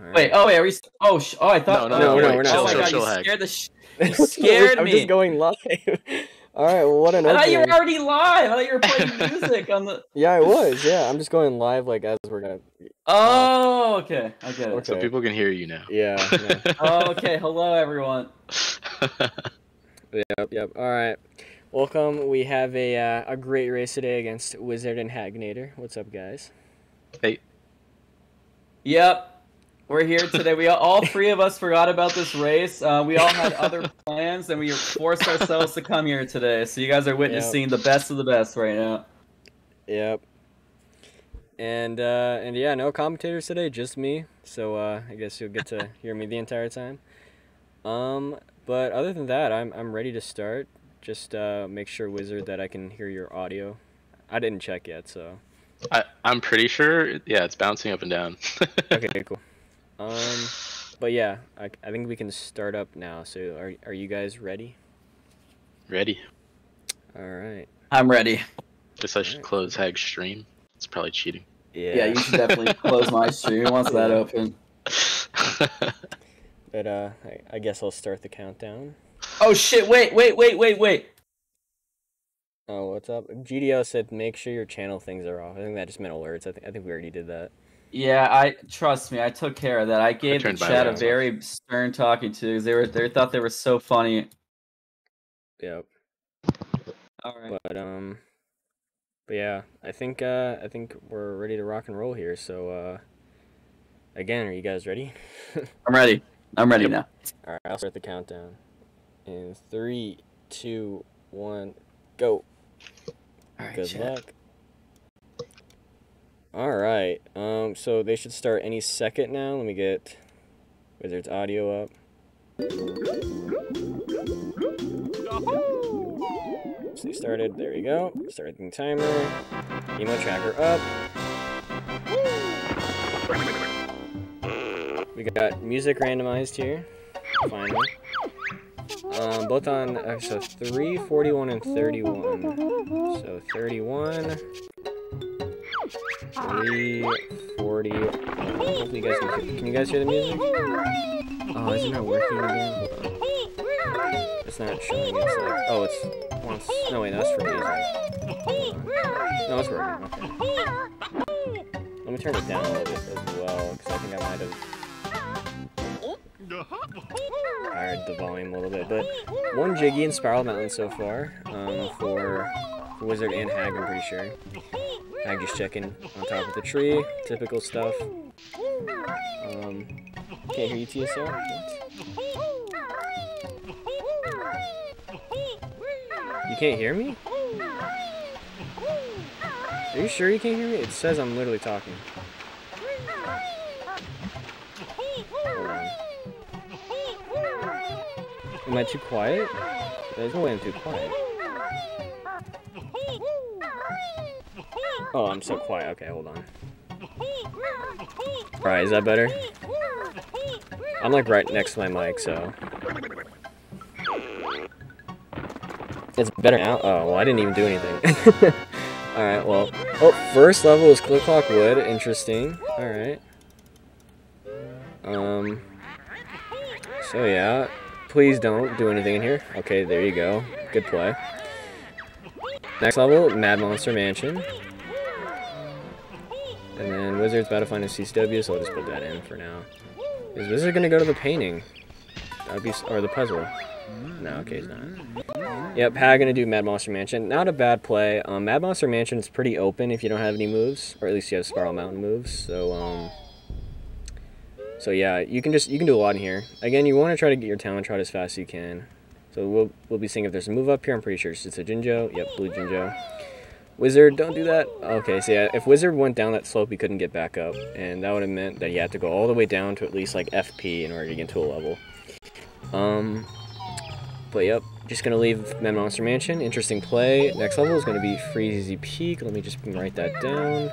right. Wait, oh wait, are we? Oh, I thought. No, we're not. Oh my god, Chill, you Hag. scared you scared I'm me. just going live. All right, well, what an I thought opening. you were already live. I thought you were playing music on the. Yeah, I was. Yeah, I'm just going live like as we're gonna. Oh, okay, I get it. Okay. So people can hear you now. Yeah. No. Oh, okay, hello everyone. Yep. All right. Welcome. We have a great race today against Wizzard and Hagginater. What's up, guys? Hey. Yep, we're here today. We all three of us forgot about this race. We all had other plans, and we forced ourselves to come here today. So you guys are witnessing the best of the best right now. Yep. And yeah, no commentators today, just me. So I guess you'll get to hear me the entire time. But other than that, I'm ready to start. Just make sure, Wizzard, that I can hear your audio. I didn't check yet, so. I'm pretty sure. Yeah, it's bouncing up and down. Okay, cool. But yeah, I think we can start up now. So are you guys ready? Ready. All right. I'm ready. Guess I should close Hag's stream. It's probably cheating. Yeah, you should definitely close my stream once that open. But I guess I'll start the countdown. Oh shit! Wait! Oh, what's up? GDO said make sure your channel things are off. I think that just meant alerts. I think we already did that. Yeah, trust me, I took care of that. I gave the turned my chat a alarm very stern talking to because they thought they were so funny. Yep. All right. But yeah, I think we're ready to rock and roll here. So again, are you guys ready? I'm ready. I'm ready now. All right, I'll start the countdown. In 3, 2, 1, go. All right, Good chat. luck. All right. So they should start any second now. Let me get Wizzard's audio up. So they started. There we go. Starting timer. Emo tracker up. We got music randomized here. Finally. Both on so 3, 41, and 31. So 31, 3, 40. Hopefully you guys can you guys hear the music? Oh, is it not working again? Hold on. It's not showing. It's like it's once. No wait, that's for music. Hold on. No, it's working. Okay. Let me turn it down a little bit as well because I think I might have hired the volume a little bit, but one Jiggy and Spiral Mountain so far for Wizzard and Hag, I'm pretty sure. Hag just checking on top of the tree, typical stuff. Can't hear you, TSR? You can't hear me? Are you sure you can't hear me? It says I'm literally talking. Hold on. Am I too quiet? There's no way I'm too quiet. Oh, I'm so quiet. Okay, hold on. Alright, is that better? I'm like right next to my mic, so. It's better now? Oh, well, I didn't even do anything. Alright, well. Oh, first level is Click Clock Wood. Interesting. Alright. So yeah. Please don't do anything in here. Okay, there you go. Good play. Next level, Mad Monster Mansion. And then Wizzard's about to find a CCW, so I'll just put that in for now. Is Wizzard gonna go to the painting? That would be, or the puzzle. No, okay, he's not. Yep, Hag gonna do Mad Monster Mansion. Not a bad play. Mad Monster Mansion is pretty open if you don't have any moves, or at least you have Spiral Mountain moves. So yeah, you can do a lot in here. Again, you want to try to get your talent trot as fast as you can. So we'll be seeing if there's a move up here. I'm pretty sure it's a Jinjo. Yep, blue Jinjo. Wizzard, don't do that. Okay, so yeah, if Wizzard went down that slope, he couldn't get back up, and that would have meant that he had to go all the way down to at least like FP in order to get to a level. But yep, just gonna leave Mad Monster Mansion. Interesting play. Next level is gonna be Freezy Peak. Let me just write that down.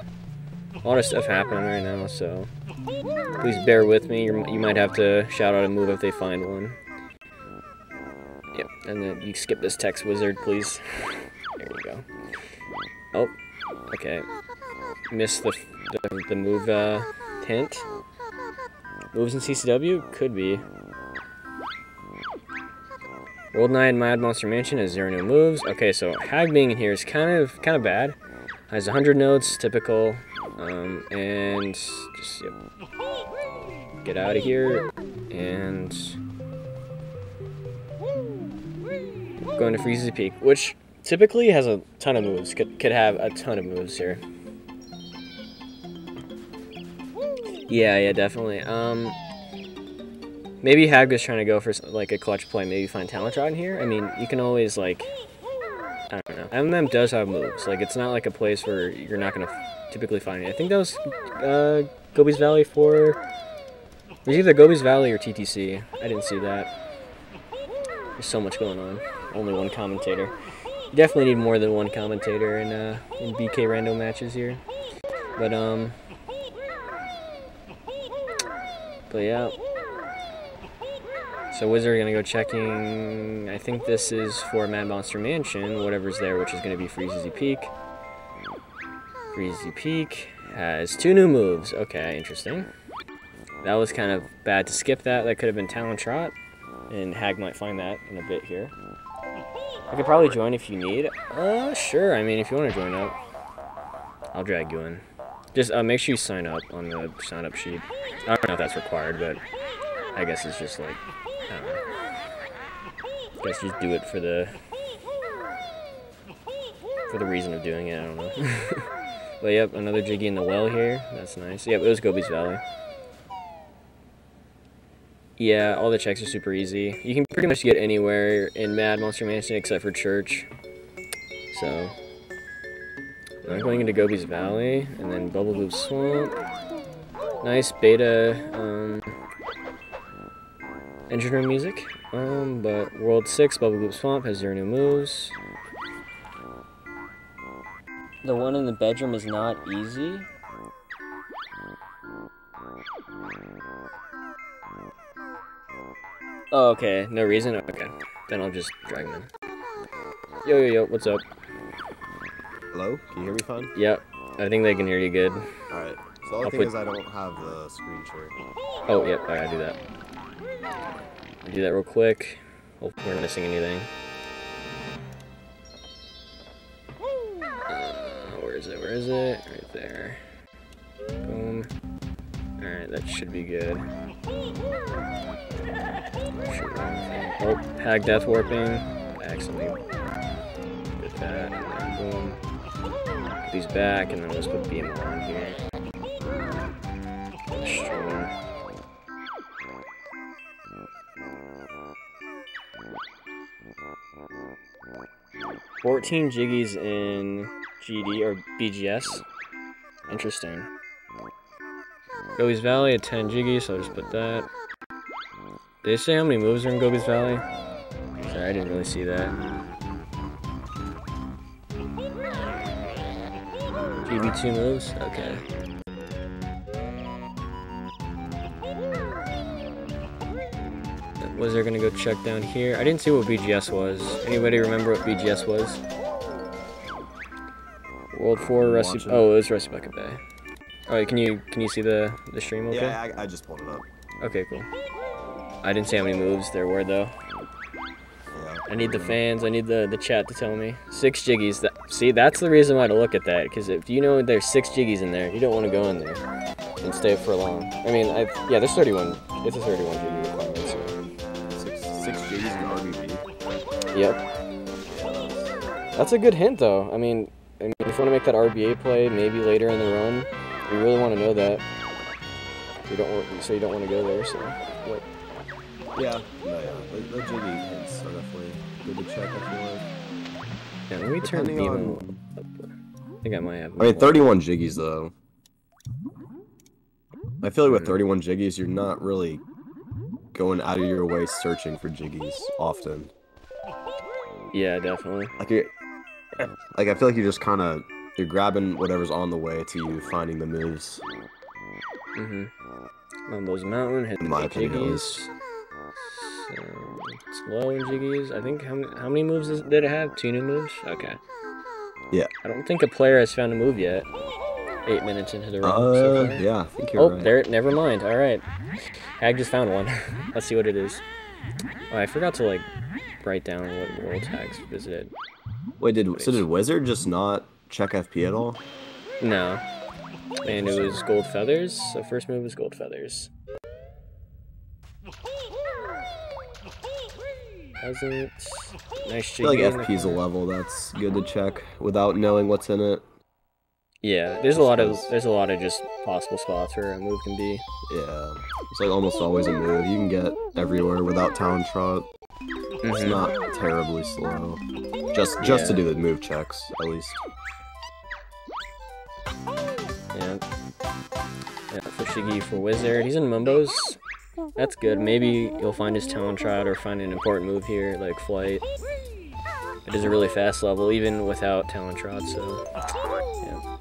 A lot of stuff happening right now, so please bear with me. You might have to shout out a move if they find one. Yep, and then you skip this text, Wizzard, please. There you go. Oh, okay. Missed the move hint. Moves in CCW? Could be. World 9 Mad Monster Mansion has 0 new moves. Okay, so Hag being in here is kind of bad. Has 100 notes, typical. And just get out of here. And going to Freezy Peak, which typically has a ton of moves. Could have a ton of moves here. Yeah, definitely. Maybe Hag was trying to go for like a clutch play, maybe find Talent Rod in here. I mean, you can always like, I don't know. MM does have moves. Like, it's not like a place where you're not gonna typically find it. I think that was Gobi's Valley for. It was either Gobi's Valley or TTC. I didn't see that. There's so much going on. Only one commentator. You definitely need more than one commentator in BK random matches here. But yeah. So Wizzard gonna go checking. I think this is for Mad Monster Mansion, whatever's there, which is gonna be Freezy Peak. Freezy Peak has 2 new moves. Okay, interesting. That was kind of bad to skip that. That could have been Talent Trot, and Hag might find that in a bit here. I could probably join if you need. Sure. I mean, if you want to join up, I'll drag you in. Just make sure you sign up on the sign-up sheet. I don't know if that's required, but I guess it's just like, I don't know. I guess just do it for the reason of doing it. I don't know. But yep, another Jiggy in the well here. That's nice. Yep, it was Gobi's Valley. Yeah, all the checks are super easy. You can pretty much get anywhere in Mad Monster Mansion except for Church. So I'm going into Gobi's Valley and then Bubble Loop Swamp. Nice beta engine room music. But World 6 Bubble Loop Swamp has 0 new moves. The one in the bedroom is not easy. Oh, okay. No reason? Okay. Then I'll just drag him in. Yo, what's up? Hello? Can you hear me fine? Yep. I think they can hear you good. Alright. So the only thing is I don't have the screen share. Oh, yep. I gotta do that. I'll do that real quick. Hope we're not missing anything. Where is it? Right there. Boom. Alright, that should be good. Oh, Hag Death Warping. Accidentally did that, and then boom. Put these back, and then let's put Beam on here. Strong. 14 Jiggies in GD or BGS. Interesting. Gobi's Valley at 10 Jiggies, so I'll just put that. Did they say how many moves are in Gobi's Valley? Sorry, I didn't really see that. GB2 moves? Okay. Was there gonna go check down here? I didn't see what BGS was. Anybody remember what BGS was? World 4 Rusty. Oh, it was Rusty Bucket Bay. Alright, can you see the stream okay? Yeah, I just pulled it up. Okay, cool. I didn't see how many moves there were though. Yeah. I need the fans, I need the chat to tell me. 6 Jiggies. See, that's the reason why to look at that, because if you know there's 6 Jiggies in there, you don't want to go in there and stay for long. I mean, yeah, there's 31. It's a 31 Jiggy requirement, so. 6 Jiggies in RBB. Yep. That's a good hint, though. I mean, if you want to make that RBA play, maybe later in the run, you really want to know that. So you don't want to go there. So, yep. Yeah, no, yeah. The Jiggy hits are definitely good to check. I feel like. Yeah, let me turn Beam on. I think I might have. I mean, 31 Jiggies though. I feel like with 31 Jiggies, you're not really going out of your way searching for Jiggies often. Yeah, definitely. Like I feel like you're just kind of grabbing whatever's on the way to you, finding the moves. Mambo's Mountain, hit the Jiggies. So, it's low in Jiggies. I think, how many moves did it have? 2 new moves? Okay. Yeah. I don't think a player has found a move yet. 8 minutes into the run so far. Yeah, I think you're right. There. Never mind. All right, Hag just found one. Let's see what it is. Oh, I forgot to like write down what world Hags visited. Wait, did Wizzard just not check FP at all? No, and it was gold feathers. So first move was gold feathers. Hasn't. Nice. I feel like FP's a level that's good to check without knowing what's in it. Yeah, there's a lot of just possible spots where a move can be. Yeah, it's like almost always a move you can get everywhere without Talon Trot. It's not terribly slow. Just to do the move checks, at least. Yeah. Yeah, for Shiggy for Wizzard. He's in Mumbos. That's good. Maybe you'll find his Talon Trot or find an important move here, like Flight. It is a really fast level, even without Talon Trot, so... Yeah.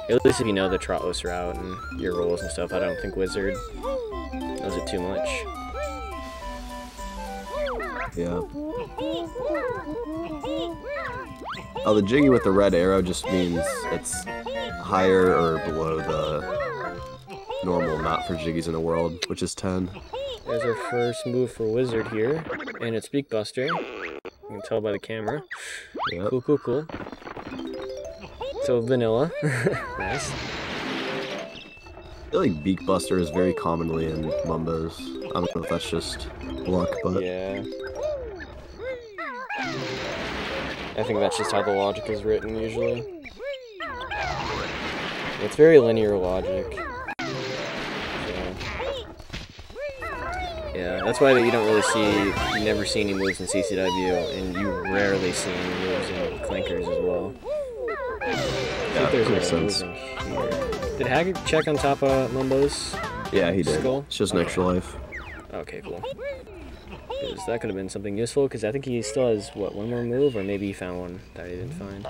At least if you know the Trotless route and your rolls and stuff, I don't think Wizzard knows it too much. Yeah. Oh, the Jiggy with the red arrow just means it's higher or below the normal not for Jiggies in a world, which is 10. There's our first move for Wizzard here, and it's Beak Buster. You can tell by the camera. Yep. Cool, cool, cool. So vanilla. Nice. I feel like Beak Buster is very commonly in Mumbos. I don't know if that's just luck, but... Yeah. I think that's just how the logic is written, usually. It's very linear logic. Yeah, that's why you don't really see, you never see any moves in CCW, and you rarely see any moves in Clankers as well. I think there's a move in here. Did Hag check on top of Mumbo's Yeah, he did. skull? It's just an extra life. Okay, cool. Because that could have been something useful, because I think he still has, what, one more move? Or maybe he found one that he didn't find.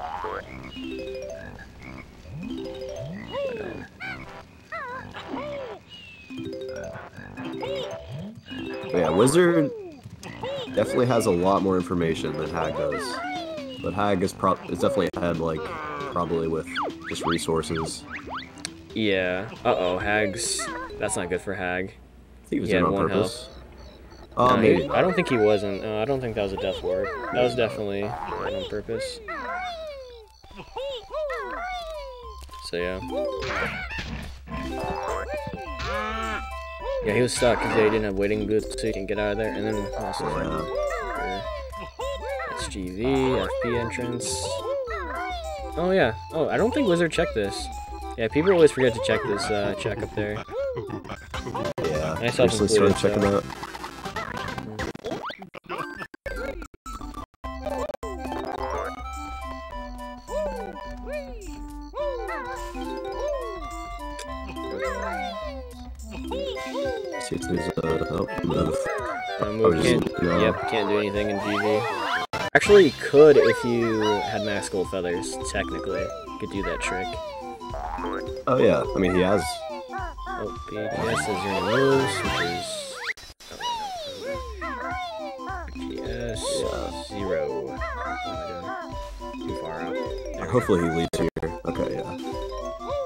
But yeah, Wizzard definitely has a lot more information than Hag does. But Hag is definitely ahead, like, probably with just resources. Yeah. Uh-oh, Hag's... That's not good for Hag. I think he was He had doing it on 1 purpose. health. Oh, No, maybe. I don't think he wasn't. I don't think that was a death ward. That was definitely on purpose. So yeah. Yeah, he was stuck because they didn't have waiting boots so he can get out of there. And then also that's GV, FP entrance. Oh yeah. Oh, I don't think Wizzard checked this. Yeah, people always forget to check this check up there. Yeah, I recently started checking that. See, it's these, move. Move can't do anything in GV. Actually, you could if you had max gold feathers, technically. You could do that trick. Oh yeah, I mean he has. Oh, BGS is your moves, which is... BGS 0. What am I doing? Too far out. There. Hopefully he leads here. Okay, yeah.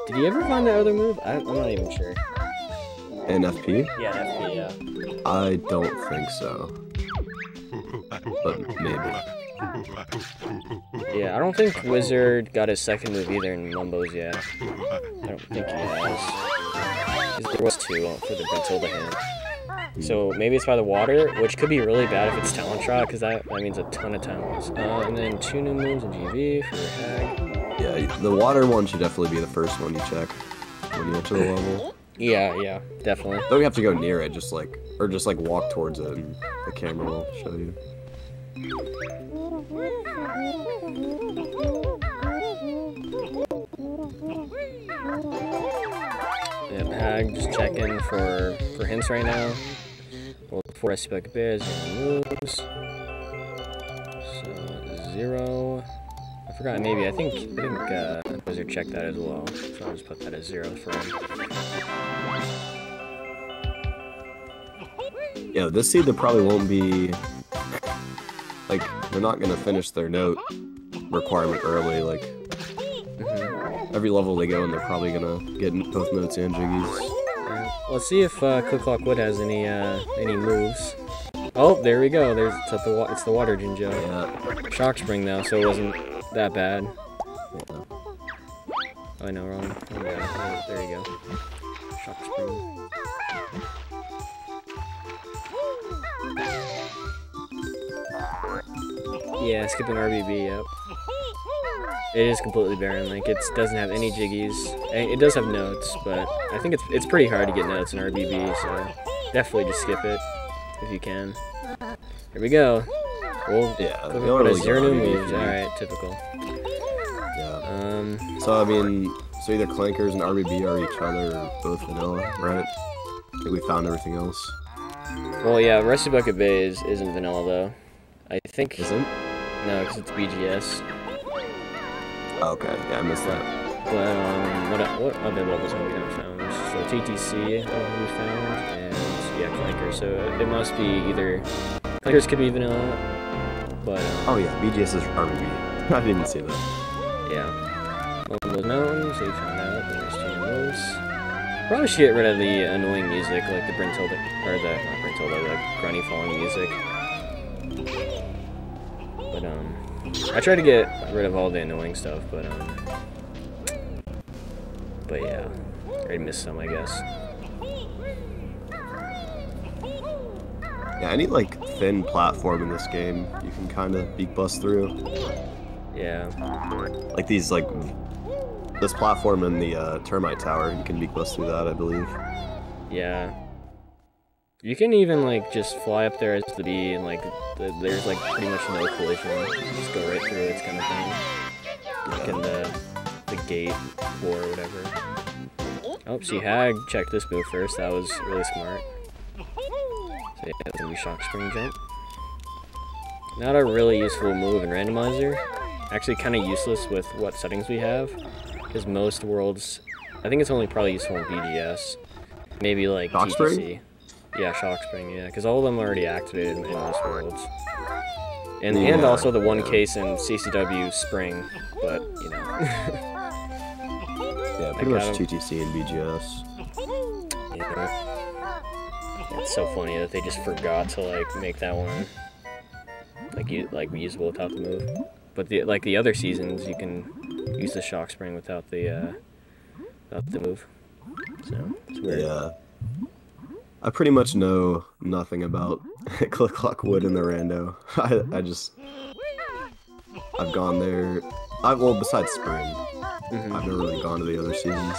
Did he ever find that other move? I'm not even sure. In FP? Yeah, FP, yeah. I don't think so. But maybe. Yeah, I don't think Wizzard got his second move either in Mumbos yet. I don't think he has. There was 2 for the Bentilda hand. So maybe it's by the water, which could be really bad if it's Talon Trot, because that means a ton of talents. And then 2 new moves in GV for Hag. Yeah, the water one should definitely be the first one you check when you enter the level. Yeah, definitely. Don't you have to go near it, just like walk towards it and the camera will show you. Yep, Hag just checking for hints right now. Well, before I spec bears, moves. So 0. I forgot. Maybe I think Wizzard checked that as well. So I'll just put that as 0 for him. Yeah, this seed there probably won't be like they're not gonna finish their note requirement early. Like every level they go in, they're probably gonna get both notes and jiggies. Yeah. Let's see if Click Wood has any moves. Oh, there we go. It's the water Jinjo. Yeah. Shock Spring though, so it wasn't that bad. Yeah. Oh, I know, wrong. Oh, yeah. There you go. Shock Spring. Yeah, skipping RBB, yep. It is completely barren, like, it doesn't have any jiggies. It does have notes, but I think it's pretty hard to get notes in RBB, so definitely just skip it, if you can. Here we go. Well, Yeah, Click we don't Wood has really 0 go new RBB. moves, alright, typical. Yeah. So, I mean, so either Clankers and RBB are each other, or both vanilla, right? I think we found everything else. Well, yeah, Rusty Bucket Bay isn't vanilla, though. I think... Isn't? No, because it's BGS. Oh, okay, yeah, I missed that. But, what other levels have we not found? So TTC we found, and yeah, Clanker. So it must be either Clankers could be vanilla, but Oh yeah, BGS is RBB. I didn't see that. yeah. One of those mountains we found out. There's 2 moves. Probably should get rid of the annoying music, like the Brintilda, or the not Brintilda, the grunny falling music. But I tried to get rid of all the annoying stuff, but yeah, I missed some, I guess. Yeah, any like thin platform in this game, you can kind of beak bust through. Yeah. Like these like this platform in the termite tower, you can beak bust through that, I believe. Yeah. You can even like just fly up there as the bee, and like there's like pretty much no collision. You just go right through it, kind of thing. Like in the gate or whatever. Oh, see, Hag checked this move first. That was really smart. So yeah, it's gonna be Shock Spring Jump. Not a really useful move in Randomizer. Actually, kind of useless with what settings we have, because most worlds, I think it's only probably useful in BDS. Maybe like Shock TTC. Spring? Yeah, Shock Spring, yeah, because all of them are already activated in most worlds. And also the one case in CCW Spring, but, you know. Yeah, pretty much TTC and BGS. Yeah. It's so funny that they just forgot to, like, make that one, like usable without the move. But, the other seasons, you can use the Shock Spring without the move. So, it's weird. Yeah. I pretty much know nothing about Click Wood in the rando. I've gone there. Well, besides Spring, I've never really gone to the other seasons.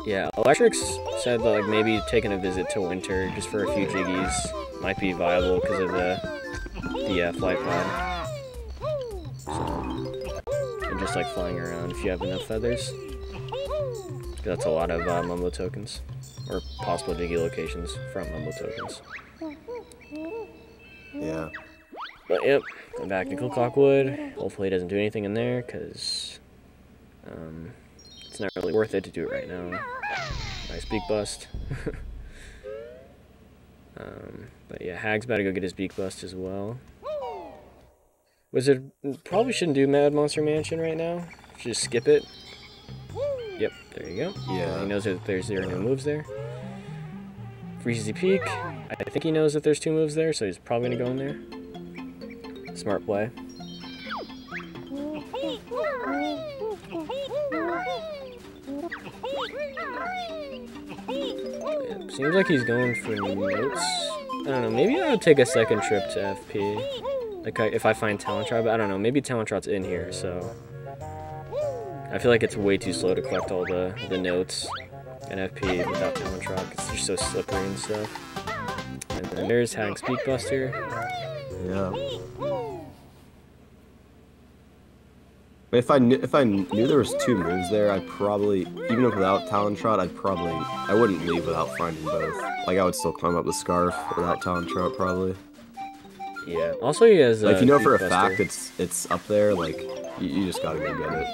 Yeah, Electrix said that like maybe taking a visit to Winter just for a few jiggies might be viable because of the flight pad. So, and just like flying around if you have enough feathers. That's a lot of Mumbo tokens. Or possible jiggy locations from Mumbo tokens. Yeah. But yep, I'm back to Click-Wood. Hopefully it doesn't do anything in there, because it's not really worth it to do it right now. Nice beak bust. But yeah, Hag's about to go get his beak bust as well. Wizzard probably shouldn't do Mad Monster Mansion right now. Just skip it. Yep, there you go. Yeah. He knows that there's 0 new moves there. Freezy Peak. I think he knows that there's 2 moves there, so he's probably gonna go in there. Smart play. Yeah, seems like he's going for notes. I don't know, maybe I'll take a second trip to FP. Like, if I find Talon Trot, I don't know, maybe Talon Trot's in here, so... I feel like it's way too slow to collect all the notes in FP without Talon Trot. It's just so slippery and stuff. And then there's Hag's Beak Buster. Yeah. If I knew there was 2 moves there, I'd probably, even without Talon Trot, I wouldn't leave without finding both. Like, I would still climb up the Scarf without Talon Trot, probably. Yeah. Also, he has like, if you know for a Beak fact Buster. it's up there, like, you just gotta go get it.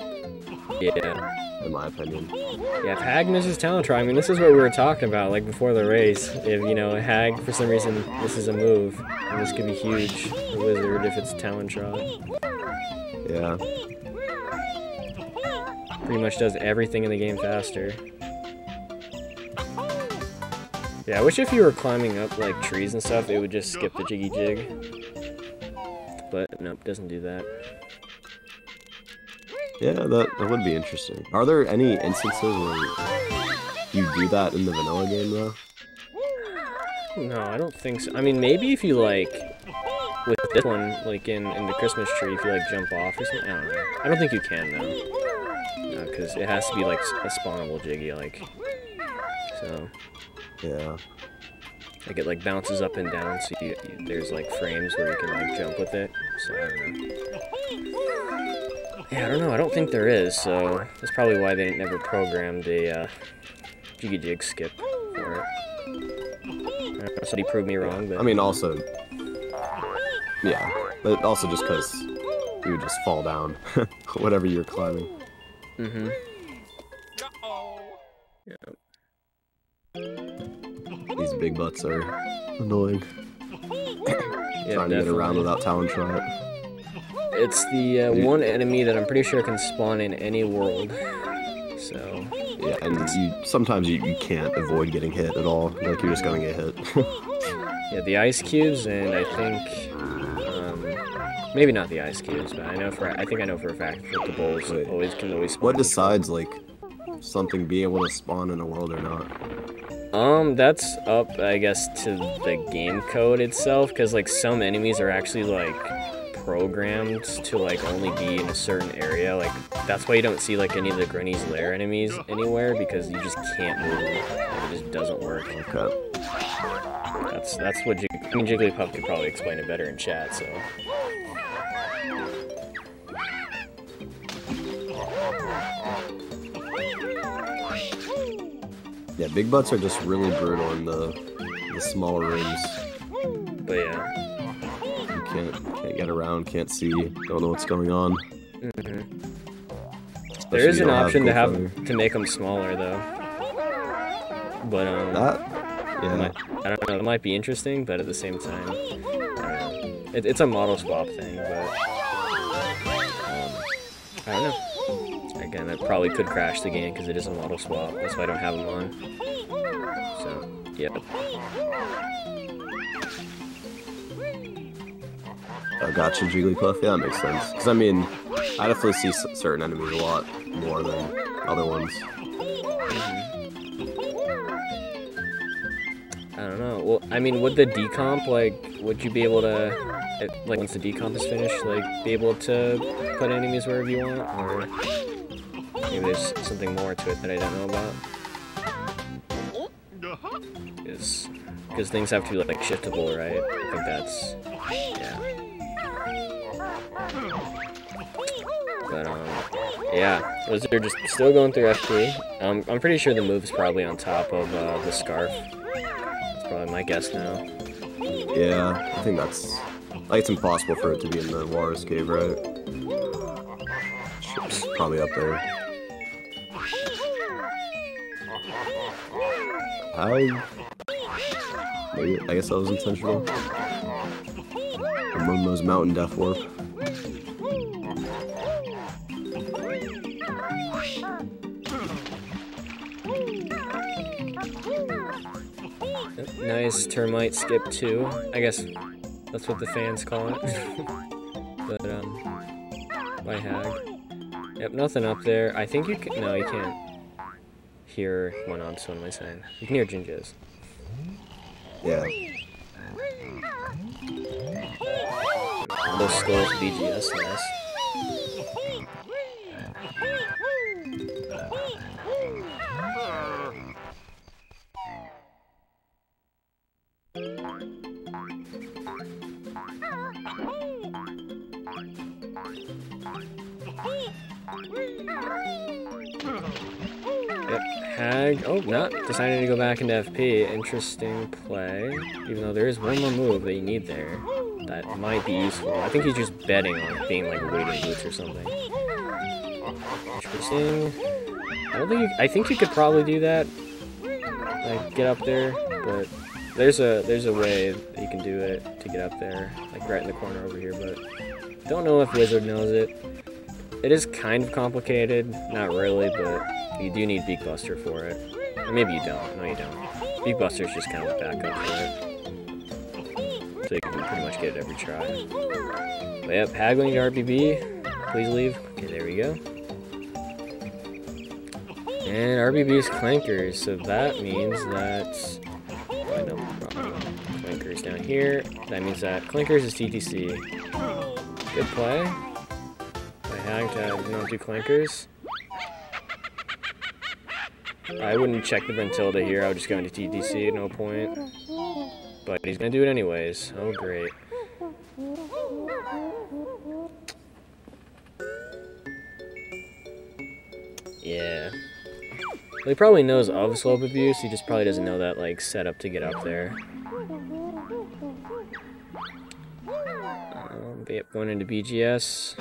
Yeah. In my opinion. Yeah, if Hag misses Talon Trot, I mean, this is what we were talking about, like, before the race. If, you know, Hag, for some reason, misses a move, and this could be huge for Wizzard if it's Talon Trot. Yeah. Pretty much does everything in the game faster. Yeah, I wish if you were climbing up like trees and stuff, it would just skip the jiggy jig. But nope, doesn't do that. Yeah, that would be interesting. Are there any instances where you do that in the vanilla game though? No, I don't think so. I mean, maybe if you like, with this one, like in the Christmas tree, if you like jump off or something, I don't know. I don't think you can though. No, because it has to be like a spawnable jiggy, like, so. Yeah. Like it like bounces up and down, so there's like frames where you can like jump with it. So I don't know. Yeah, I don't know. I don't think there is. So that's probably why they never programmed a jiggy jig skip for it. I don't know, so he proved me wrong, but I mean, also, yeah, but also just because you would just fall down, whatever you're climbing. Mm-hmm. Yeah. These big butts are annoying. Yeah, Trying to get around without talent shot. It's the one enemy that I'm pretty sure can spawn in any world. So. Yeah, and sometimes you can't avoid getting hit at all. Like you're just gonna get hit. Yeah, the ice cubes, and I think maybe not the ice cubes, but I think I know for a fact that the bowls can always spawn. What decides like something being able to spawn in a world or not? That's up, I guess, to the game code itself, because like some enemies are actually like programmed to like only be in a certain area. Like that's why you don't see like any of the Granny's Lair enemies anywhere, because you just can't move them. Like, it just doesn't work. Okay. That's what Jigglypuff could probably explain it better in chat. So. Yeah, big butts are just really brutal in the smaller rooms. But yeah. You can't get around, can't see, don't know what's going on. Mm-hmm. There is an option to make them smaller though. But yeah. I don't know. It might be interesting, but at the same time, I don't know. It's a model swap thing, but I don't know. Again, I probably could crash the game because it is a model swap. That's why I don't have them on. So, yep. I gotcha, Jigglypuff. Yeah, that makes sense. Because, I mean, I definitely see certain enemies a lot more than other ones. I don't know. Well, I mean, would the decomp, like, would you be able to, like, once the decomp is finished, like, be able to put enemies wherever you want? Or maybe there's something more to it that I don't know about? Because things have to be, like, shiftable, right? I think that's, yeah. But, yeah, Wizzard just still going through FP. I'm pretty sure the move's probably on top of the scarf. That's probably my guess now. Yeah, I think that's... Like, it's impossible for it to be in the Walrus Cave, right? It's probably up there. Maybe, I guess that was intentional. Momo's Mountain Death Warp. Nice termite skip too. I guess that's what the fans call it. But by Hag. Yep, nothing up there. I think you can. No, you can't hear one on. So what am I saying? You can hear Jinjos. Yeah. Those skulls BGS, nice. Yep, Hag. Oh, not deciding to go back into FP. Interesting play. Even though there is one more move that you need there that might be useful. I think he's just betting on being like waiting boots or something. Interesting. I think you could probably do that. Like get up there, but there's a way that you can do it to get up there, like right in the corner over here. But don't know if Wizzard knows it. it is kind of complicated. Not really, but you do need Beak Buster for it. Or maybe you don't. No, you don't. Beak Buster is just kind of a backup for it. So you can pretty much get it every try. But yep, haggling to RBB. Please leave. Okay, there we go. And RBB is Clankers, so that means that... Oh, no, Clankers down here. That means that Clankers is TTC. Good play. I hag to not do Clankers. I wouldn't check the Brentilda here, I would just go into TTC at no point. But he's gonna do it anyways. Oh, great. Yeah. Well, he probably knows of slope abuse, he just probably doesn't know that, like, setup to get up there. Yep, going into BGS.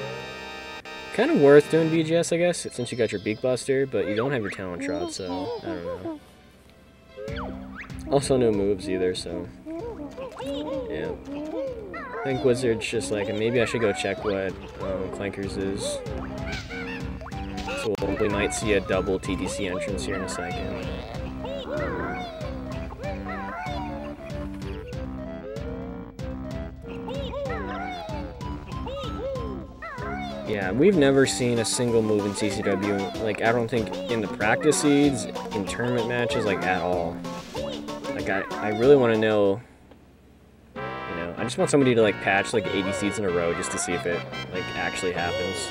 Kind of worth doing BGS, I guess, since you got your Beak Buster, but you don't have your Talon Trot, so I don't know. Also, no moves either, so yeah. I think Wizzard's just like, maybe I should go check what Clankers is. So we might see a double TTC entrance here in a second. Yeah, we've never seen a single move in CCW, like, I don't think in the practice seeds, in tournament matches, like, at all. Like, I really want to know, you know, I just want somebody to, like, patch, like, 80 seeds in a row just to see if it, like, actually happens.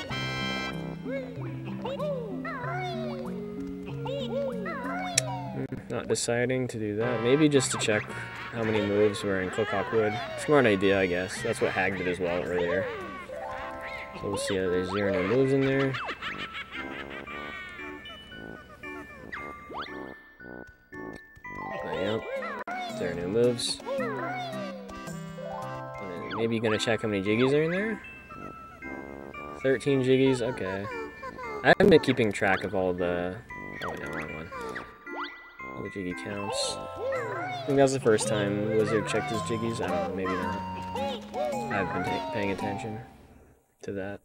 Not deciding to do that. Maybe just to check how many moves were in Cook Hawkwood. Smart idea, I guess. That's what Hag did as well earlier. So we'll see how there's 0 no moves in there. Yep. 0 no moves. And then maybe you're gonna check how many jiggies are in there? 13 jiggies, okay. I haven't been keeping track of all the... Oh, wait, no, wrong one. All the jiggy counts. I think that was the first time Wizzard checked his jiggies. I don't know, maybe not. I've been paying attention to that.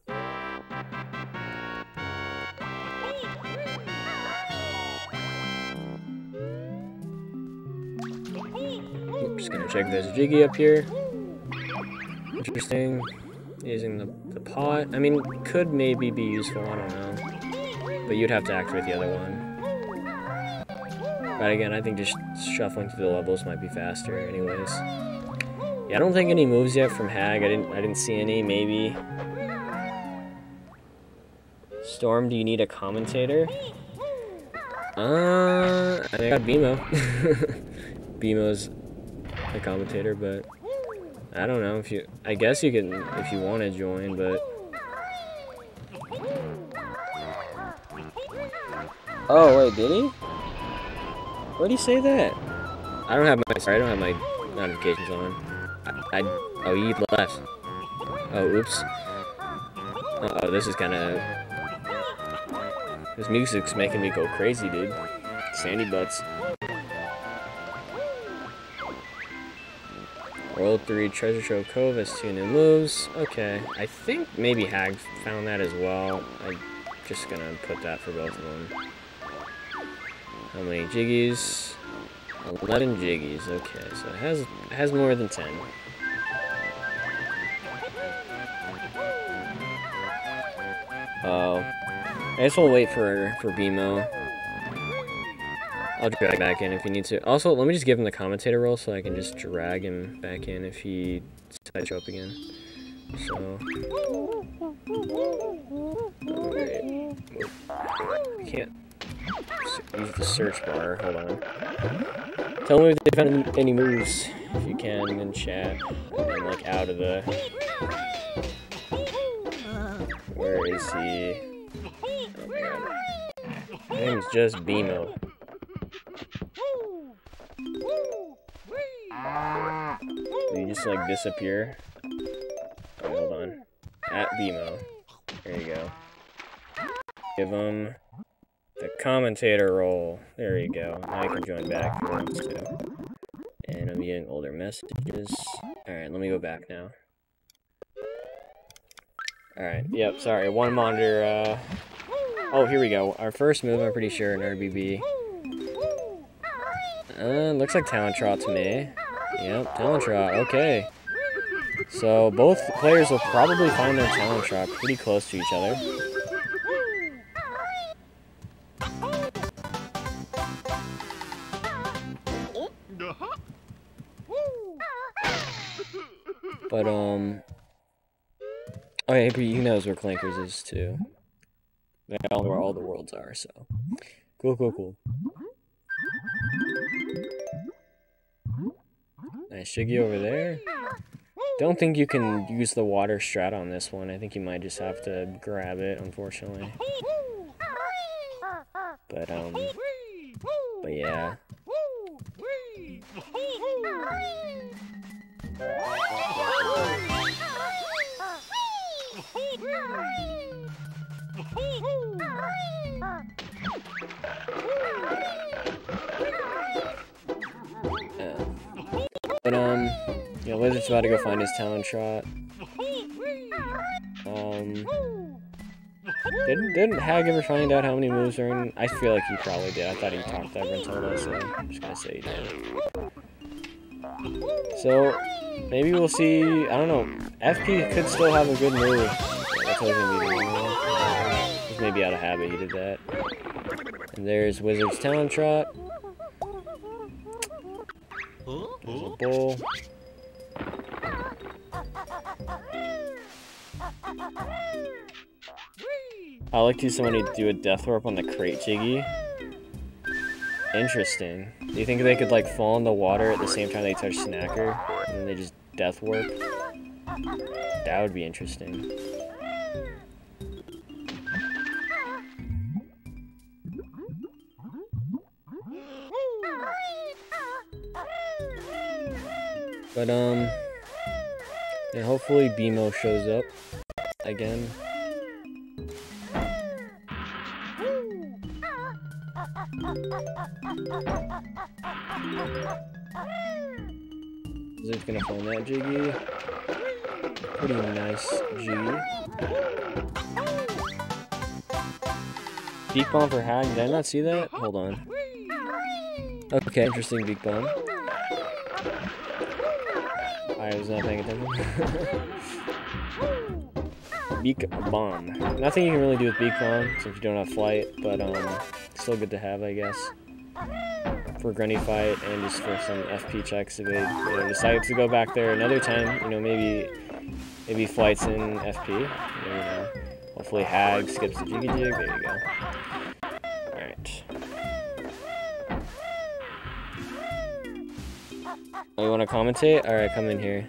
I'm just gonna check if there's a jiggy up here. Interesting. Using the pot. I mean, could maybe be useful, I don't know. But you'd have to activate the other one. But again, I think just shuffling through the levels might be faster anyways. Yeah, I don't think any moves yet from Hag. I didn't see any, maybe. Storm, do you need a commentator? I got BMO. BMO's a commentator, but I don't know if you. I guess you can if you want to join, but. Oh wait, did he? Why'd he say that? I don't have my notifications on. Oh, he left. Oh, oops. Uh-oh, this is kind of. This music's making me go crazy, dude. Sandy butts. World 3 Treasure Trove Cove has 2 new moves. Okay, I think maybe Hag found that as well. I'm just gonna put that for both of them. How many jiggies? 11 jiggies. Okay, so it has more than 10. Oh, I guess we'll wait for BMO. I'll drag back in if you need to. Also, let me just give him the commentator role so I can just drag him back in if he decides to show up again. So, oh, great. I can't use the search bar. Hold on. Tell me if they found any moves, if you can, in chat. And then, like, out of the... Where is he? Oh my god. His name's just BMO. Did he just, like, disappear? Oh, hold on. At BMO. There you go. Give him the commentator role. There you go. Now you can join back if he wants to. And I'm getting older messages. Alright, let me go back now. Alright, yep, sorry, one monitor, Oh, here we go. Our first move, I'm pretty sure, an RBB. Looks like Talon Trot to me. Yep, Talon Trot, okay. So, both players will probably find their Talon Trot pretty close to each other. But, oh yeah, he knows where Clankers is, too. They know where all the worlds are, so. Cool, cool, cool. Nice Shiggy over there. Don't think you can use the water strat on this one. I think you might just have to grab it, unfortunately. But yeah. But yeah, Wizzard's about to go find his Talon Trot. Didn't Hag ever find out how many moves are in? I feel like he probably did. I thought he talked to everyone told us, so I'm just gonna say he did. So maybe we'll see. I don't know. FP could still have a good move. That's what gonna be doing. Just maybe out of habit he did that. And there's Wizzard's Talon Trot. There's a bull. I like to see somebody do a death warp on the crate Jiggy. Interesting. Do you think they could like fall in the water at the same time they touch Snacker and then they just death warp? That would be interesting. But yeah, hopefully BMO shows up again. Is it gonna find that Jiggy? Pretty nice Jiggy. Beak Bomb for Hag, did I not see that? Hold on. Okay, interesting Beak Bomb. I was not paying attention. Beak Bomb. Nothing you can really do with Beak Bomb since you don't have flight, but still good to have, I guess. For Grunny fight and just for some FP checks if they decide to go back there another time, you know, maybe flights in FP. You know. Hopefully Hag skips the Jiggy Jig. There you go. Alright. Oh, you want to commentate? Alright, come in here.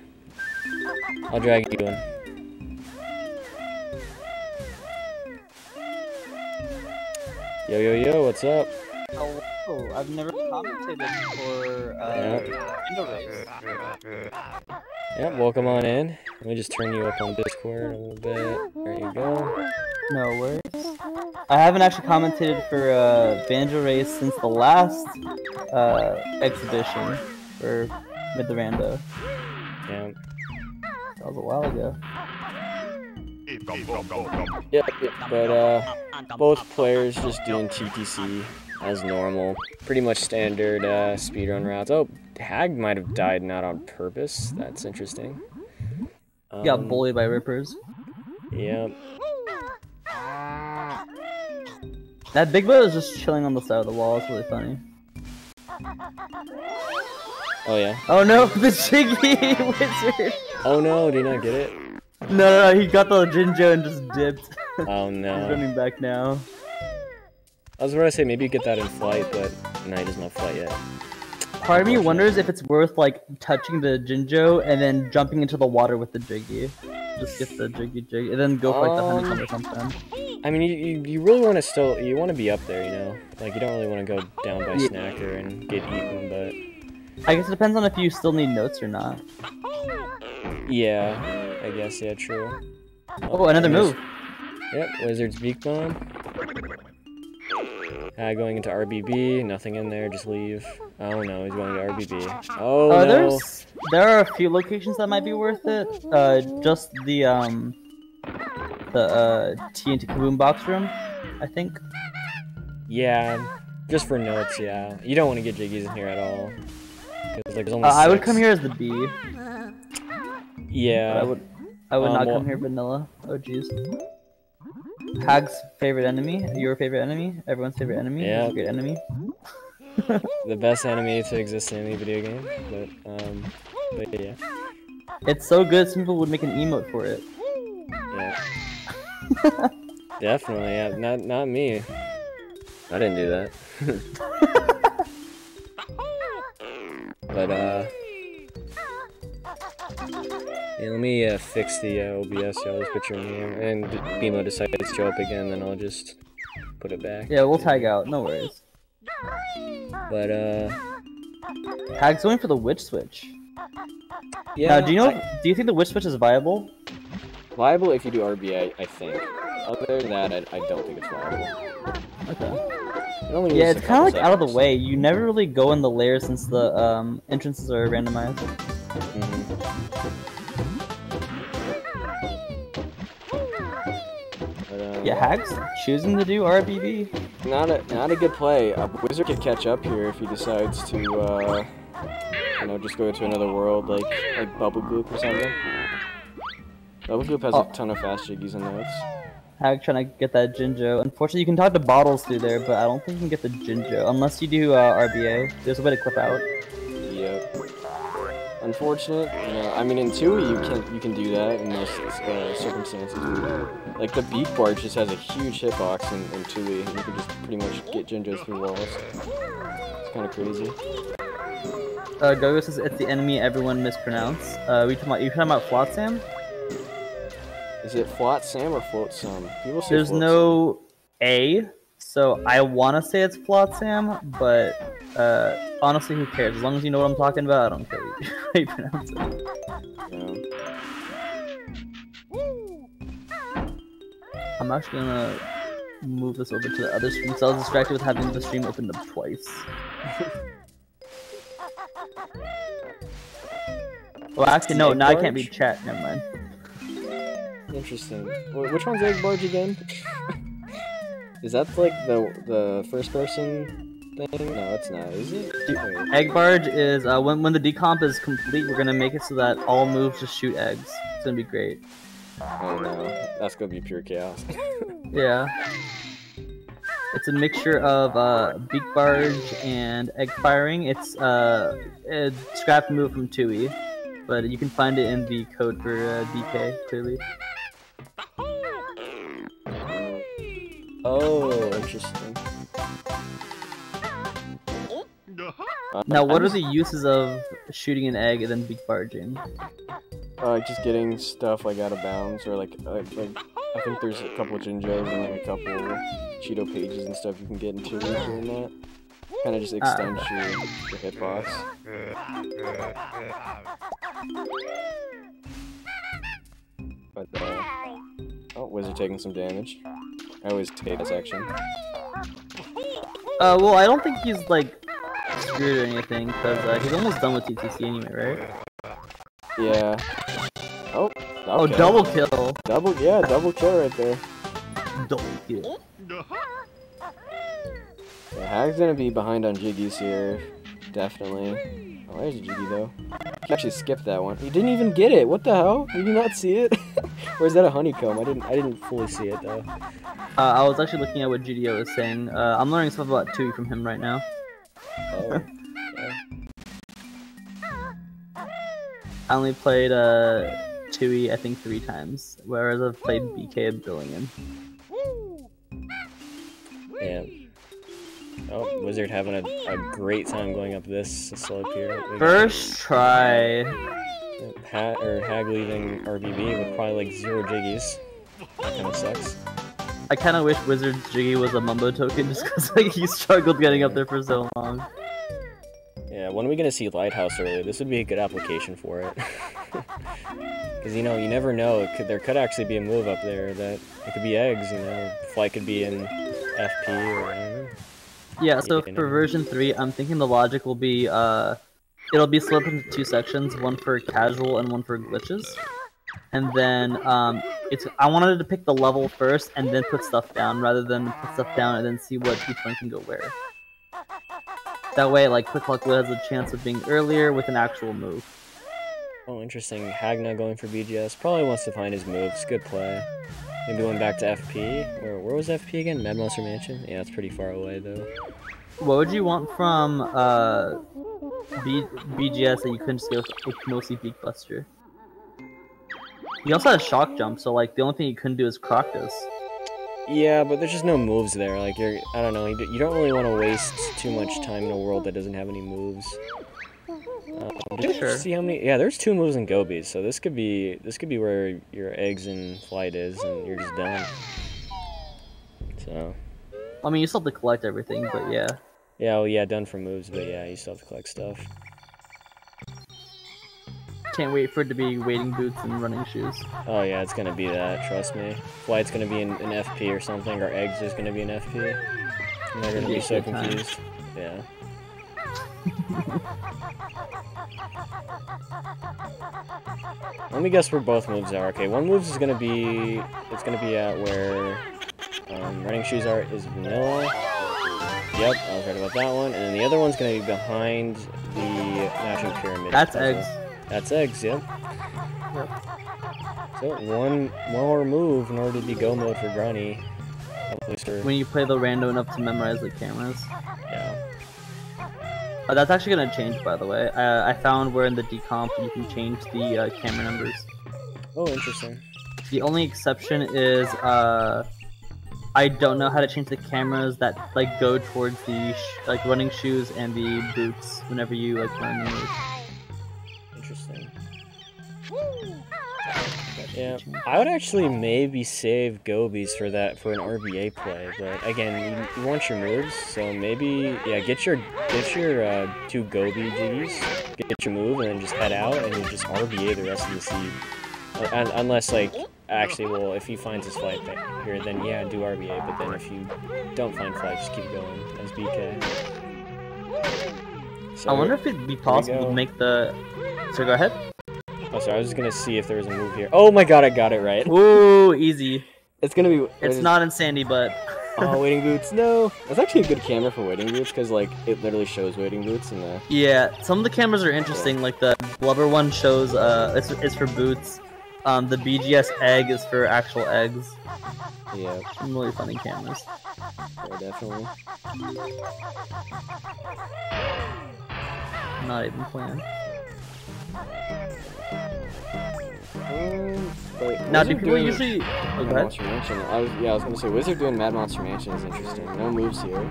I'll drag you in. Yo, yo, yo, what's up? Oh, I've never commentated for Banjo-Race. Yep, welcome on in. Let me just turn you up on Discord a little bit. There you go. No worries. I haven't actually commentated for Banjo-Race since the last exhibition for Mid the Rando. Yeah. That was a while ago. Yep, but both players just doing TTC as normal. Pretty much standard speedrun routes. Oh, Hag might have died not on purpose. That's interesting. Got bullied by Rippers. Yep. That big boy was just chilling on the side of the wall. It's really funny. Oh yeah. Oh no, the Jiggy Wizard! Oh no, did he not get it? No, he got the Jinjo and just dipped. Oh no. He's running back now. I was about to say maybe you get that in flight, but no, he doesn't have flight yet. Part of me wonders if it's worth like touching the Jinjo and then jumping into the water with the Jiggy. Just get the Jiggy Jig and then go for like the honeycomb or something. I mean, you really want to you want to be up there, you know? Like you don't really want to go down by Snacker and get eaten, but I guess it depends on if you still need notes or not. Yeah, I guess, yeah, true. Oh, another move. Yep, Wizzard's Beak Bomb. Going into RBB, nothing in there, just leave. Oh no, he's going to RBB. Oh no. There are a few locations that might be worth it. Just the the TNT Kaboom box room, I think. Yeah, just for notes, yeah. You don't want to get Jiggies in here at all. 'Cause, like, there's only I would 6. come here as the B. Yeah. I would not well- come here vanilla. Oh jeez. Hag's favorite enemy? Your favorite enemy? Everyone's favorite enemy? Yeah. He's a great enemy. The best enemy to exist in any video game, but yeah. It's so good, some people would make an emote for it. Yeah. Definitely, yeah. Not me. I didn't do that. But yeah, let me fix the OBS. Yeah, I'll just put your name, and BMO decides to show up again, then I'll just put it back. Yeah, we'll tag out, no worries. But Hag's going for the witch switch. yeah. Now, do you think the witch switch is viable? Viable if you do RB, I think. Other than that, I don't think it's viable. Okay. It only Yeah, uses it's a kind of like couple out of the seconds. way. You never really go in the layer since the entrances are randomized. Mhm. But, Yeah, Hag's choosing to do RBB. not a good play. Wizzard could catch up here if he decides to, just go to another world like Bubble Goop or something. Bubble Goop has a ton of fast jiggies and notes. Hag trying to get that Jinjo. Unfortunately, you can talk to Bottles through there, but I don't think you can get the Jinjo unless you do RBA. There's a way to clip out. Yep. Unfortunate. I mean, in 2 you can do that in most circumstances. Like the Beak Barge just has a huge hitbox in 2E, and you can just pretty much get Jinjos through walls. It's kind of crazy. Gogo says it's the enemy everyone mispronounce. You talking about Flotsam? Is it Flot Sam or Float Sam? People say There's Float no A, so I want to say it's Flotsam, but honestly, who cares? As long as you know what I'm talking about, I don't care how you pronounce it. Sam. I'm actually gonna move this over to the other stream, so I was distracted with having the stream opened up twice. Well, actually, no, now I can't read chat. Never mind. Interesting. Which one's Egg Barge again? Is that like the first person thing? No, it's not. Is it? Wait. Egg Barge is when the decomp is complete, we're gonna make it so that all moves just shoot eggs. It's gonna be great. Oh no, that's gonna be pure chaos. Yeah. It's a mixture of Beak Barge and Egg Firing. It's a scrapped move from 2E, but you can find it in the code for DK, clearly. Oh, interesting. Now, what are the uses of shooting an egg and then Beak Barging? Just getting stuff like out of bounds, or like I think there's a couple of Jinjos and like a couple Cheeto pages and stuff you can get into doing that. Kind of just extends your hitbox. But oh, Wizzard taking some damage. I always take that section. Well, I don't think he's like screwed or anything, because he's almost done with TTC anyway, right? Yeah. Oh. Okay. Oh, double kill! Double kill right there. Double kill. Yeah, Hag's gonna be behind on Jiggies here, definitely. Oh, there's a Jiggy though. He actually skipped that one. He didn't even get it. What the hell? Did you not see it? Or is that a honeycomb? I didn't fully see it though. I was actually looking at what GDO is saying. I'm learning stuff about 2E from him right now. Oh. Yeah. I only played 2E I think 3 times, whereas I've played BK a billion. Yeah. Oh, Wizzard having a great time going up this slope here. First try. Hag leaving RBB with probably like 0 Jiggies. That kind of sucks. I kind of wish Wizzard's Jiggy was a Mumbo token just because like, he struggled getting up there for so long. Yeah, when are we gonna see Lighthouse early? This would be a good application for it. Because you never know. There could actually be a move up there that it could be eggs. Flight could be in FP or I don't know. Yeah, so for version 3, I'm thinking the logic will be it'll be split into 2 sections, one for casual and one for glitches. and then I wanted to pick the level first and then put stuff down, rather than put stuff down and then see what each one can go where. That way, like, Quick Luck has a chance of being earlier with an actual move. Oh, interesting. Hagna going for BGS. Probably wants to find his moves. Good play. Maybe going back to FP. Where was FP again? Mad Monster Mansion? Yeah, it's pretty far away, though. What would you want from BGS that you couldn't steal with mostly Beak Buster? He also has Shock Jump, so like the only thing you couldn't do is Crocus. Yeah, but there's just no moves there. Like, I don't know, you don't really want to waste too much time in a world that doesn't have any moves. Sure. See how many? Yeah, there's 2 moves in Gobies, so this could be where your eggs and flight is, and you're just done. So. I mean, you still have to collect everything, but yeah. Yeah, well, yeah, done for moves, but yeah, you still have to collect stuff. Can't wait for it to be wading boots and running shoes. Oh yeah, it's gonna be that, trust me. Flight's gonna be an FP or something, or eggs is gonna be an FP. And they're gonna be so confused. Yeah. Let me guess where both moves are. Okay, one move is gonna be, it's gonna be at where running shoes is vanilla. Yep, I was right about that one. And then the other one's gonna be behind the matching pyramid. That's eggs. That's eggs, yep. So one more move in order to be go mode for Grunny. When you play the rando enough to memorize the cameras. Yeah. That's actually gonna change, by the way. I found where in the decomp you can change the camera numbers. Oh, interesting. The only exception is I don't know how to change the cameras that like go towards the like running shoes and the boots whenever you like learn the move. Interesting. Yeah, I would actually maybe save Gobies for an RBA play, but again, you want your moves, so maybe yeah, get your 2 Gobi Jiggies, get your move, and then just head out and you just RBA the rest of the seed. Unless like actually, well, if he finds his flight back here, then yeah, do RBA. But then if you don't find flight, just keep going as BK. So, I wonder if it'd be possible to make the. So go ahead. Oh, sorry, I was just gonna see if there was a move here. Oh my god, I got it right. Ooh, easy. It's gonna be. It's not in Sandy, but. Oh, wading boots. No, that's actually a good camera for wading boots because like it literally shows wading boots in the. Yeah, some of the cameras are interesting. Like the blubber one shows it's for boots. The BGS egg is for actual eggs. Yeah. Some really funny cameras. Yeah, definitely. Not even playing. Now, do people usually? Oh, go ahead. Mansion. I was gonna say Wizzard doing Mad Monster Mansion is interesting. No moves here,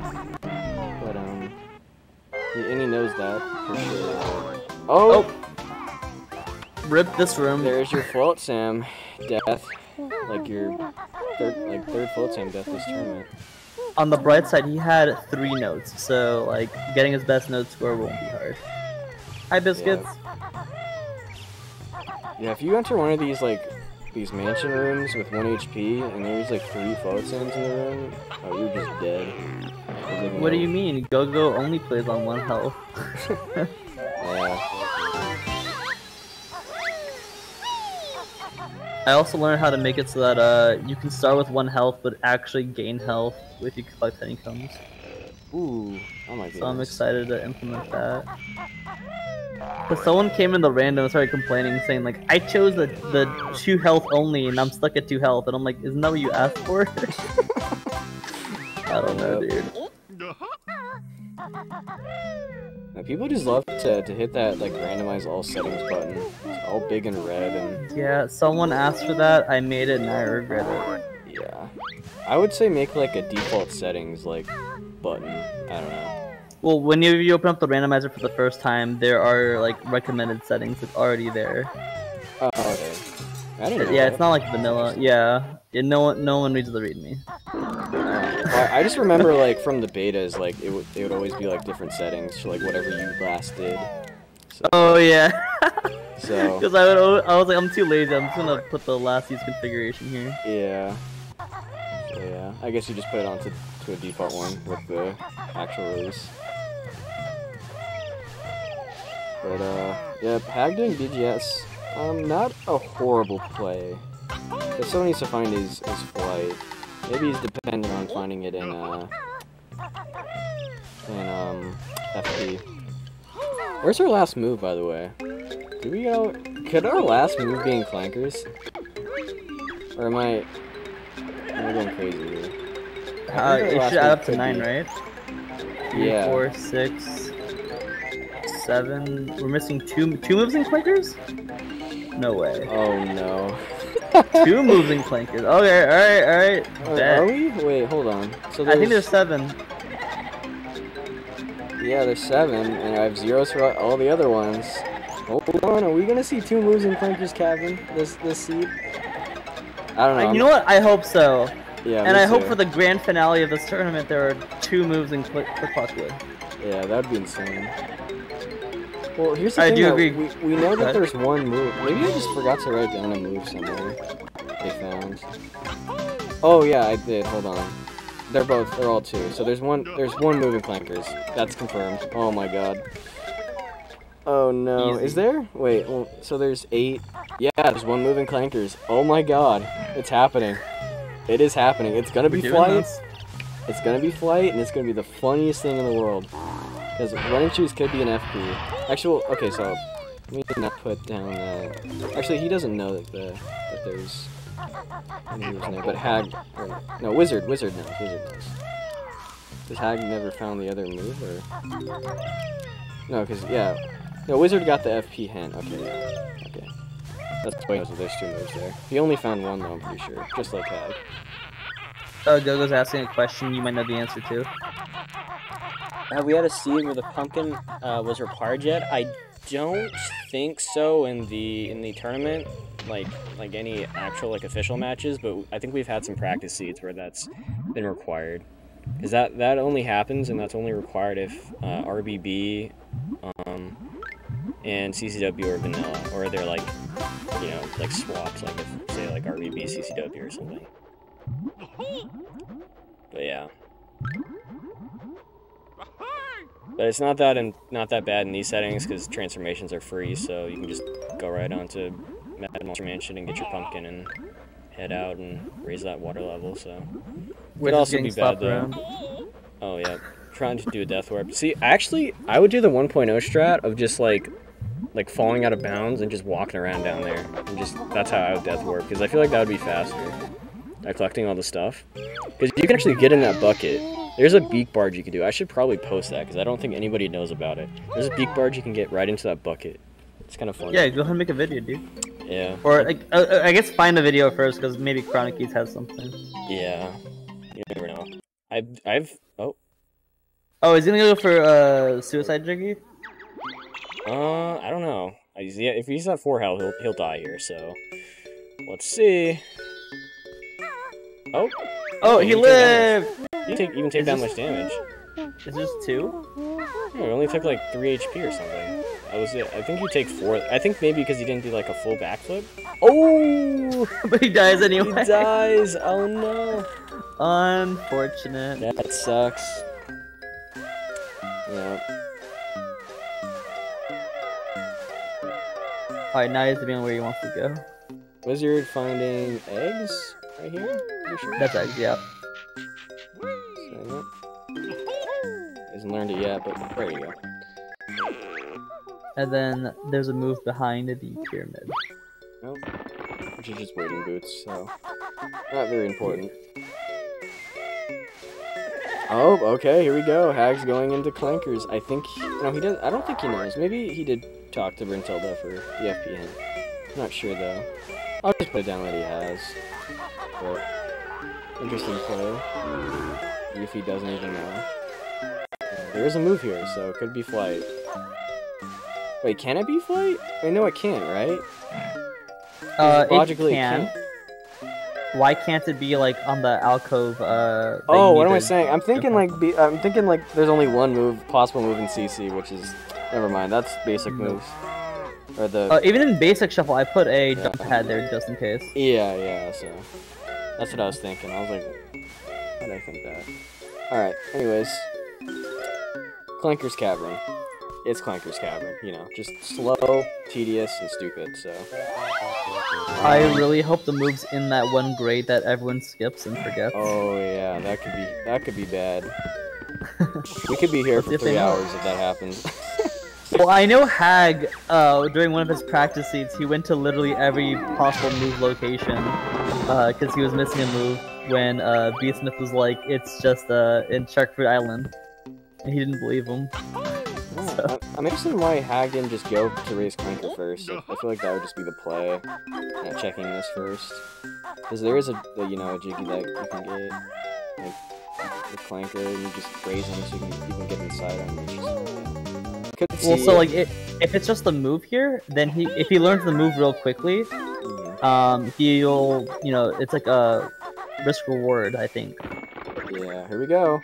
but and he knows that for sure. Oh. Rip this room. There's your float Sam death, like your third float Sam death this tournament. On the bright side, he had 3 notes, so like getting his best note score won't be hard. Hi, biscuits. Yeah, if you enter one of these these mansion rooms with 1 HP and there's like 3 float Sams in the room, oh, you're just dead. What do you mean? Go-Go only plays on 1 health. Yeah. I also learned how to make it so that you can start with 1 health, but actually gain health if you collect honeycombs. Ooh, oh my goodness. So I'm excited to implement that. But someone came in the random and started complaining, saying like, I chose the 2 health only, and I'm stuck at 2 health, and I'm like, isn't that what you asked for? I don't know, dude. Now, people just love to hit that like randomize all settings button. It's all big and red and. Yeah, someone asked for that. I made it and I regret it. Yeah, I would say make like a default settings like button. I don't know. Well, when you open up the randomizer for the first time, there are like recommended settings that's already there. Oh, okay. I didn't know Yeah, that. it's not like vanilla. Yeah, no one reads the README. Well, I just remember like from the betas, like it would always be like different settings for like whatever you last did. So, Oh yeah. So Because I was like, I'm too lazy. I'm just gonna put the last use configuration here. yeah. So yeah, I guess you just put it onto a default one with the actual release. But yeah, Hag doing BGS. Not a horrible play. But still needs to find his flight. Maybe he's dependent on finding it in FP. Where's our last move, by the way? Did we go? Could our last move be in clankers? Or am I going crazy here? It should add up to 9, right? 3, Yeah. 4, 6, 7. We're missing two moves in clankers? No way. Oh no. 2 moves in clankers. Okay, alright. Are we? Wait, hold on. So I think there's 7. Yeah, there's 7, and I have 0s for all the other ones. Hold on, are we gonna see 2 moves in Clanker's Cavern this seed? I don't know. You know what? I hope so. Yeah, and me I hope too. for the grand finale of this tournament there are 2 moves in Clickwood. Yeah, that'd be insane. Well, here's the I thing do though, agree. we know that there's one move. Maybe I just forgot to write down a move somewhere they found. Oh yeah, I did. Hold on. They're all 2. So there's one move in Clankers. That's confirmed. Oh my god. Oh no. Easy. Is there? Wait, well, so there's 8. Yeah, there's one move in Clankers. Oh my god. It's happening. It is happening. It's gonna be flight. It's gonna be flight, and it's gonna be the funniest thing in the world. Because run and choose could be an FP. Actually, okay, so let me not put down. Actually, he doesn't know that there's any moves in there. But Wizzard knows. Wizzard knows. Does Hag never found the other move, or no? Because Wizzard got the FP hint. Okay, yeah. Okay. That's why there's 2 moves there. He only found 1 though, I'm pretty sure. Just like Hag. Gogo's asking a question you might know the answer to. Have we had a seed where the pumpkin was required yet? I don't think so in the tournament, like any actual official matches. But I think we've had some practice seeds where that's been required. Because that only happens, and that's only required if RBB and CCW are vanilla, or they're like swaps, like if say RBB CCW or something. But yeah. But it's not that bad in these settings because transformations are free, so you can just go right onto Mad Monster Mansion and get your pumpkin and head out and raise that water level. So We're could also be bad though. around. Oh yeah, trying to do a death warp. See, actually, I would do the 1.0 strat of just like falling out of bounds and just walking around down there, and that's how I would death warp because I feel like that would be faster. By collecting all the stuff, because you can actually get in that bucket. There's a beak barge you can do. I should probably post that because I don't think anybody knows about it. There's a beak barge you can get right into that bucket. It's kind of fun. Yeah, go ahead and make a video, dude. Yeah. Or I guess find a video first because maybe Chronic Keys has something. Yeah. You never know. Oh, is he gonna go for Suicide Jiggy? I don't know. If he's at 4 health, he'll die here. So let's see. Oh, he lived! You even take that much damage. Is this 2? No, it only took like 3 HP or something. That was it. I think you take 4. I think maybe because he didn't do like a full backflip. Oh! But he dies anyway. He dies! Oh no! Unfortunate. That sucks. Yeah. Alright, now he's being where he wants to go. Wizzard finding eggs right here? You sure? That's eggs, yeah. Hasn't learned it yet, but there you go. And then there's a move behind the pyramid. Nope. Which is just waiting boots, so not very important. Oh, okay, here we go. Hag's going into Clankers. I think he does. I don't think he knows. Maybe he did talk to Brintilda for the FPN. I'm not sure though. I'll just put it down that he has. But interesting play. If he doesn't even know. There is a move here, so it could be flight. Wait, can it be flight? Wait, no, it can't, right? Logically, it can. Why can't it be like on the alcove? Oh, what am I saying? I'm thinking like there's only one possible move in CC, which is never mind. That's basic moves. Or the even in basic shuffle, I put a jump pad there just in case. Yeah. So that's what I was thinking. I was like, why did I think that? All right. Anyways, Clanker's Cavern. it's Clanker's Cavern, you know, just slow, tedious, and stupid, so. I really hope the move's in that one grade that everyone skips and forgets. Oh yeah, that could be bad. We could be here for 3 hours if that happens. Well, I know Hag, during one of his practice seats, he went to literally every possible move location, because he was missing a move when B-Smith was like, it's just in Sharkfruit Island. And he didn't believe him. Yeah, so. I'm interested in why Hag didn't just go to raise Clanker first. I feel like that would just be the play, checking this first. Because there is a Jiggy that you can get, like, with Clanker, and you just raise him so you can get inside on him. Well, so like if it's just the move here, then if he learns the move real quickly, he'll it's like a risk reward, I think. Yeah, here we go.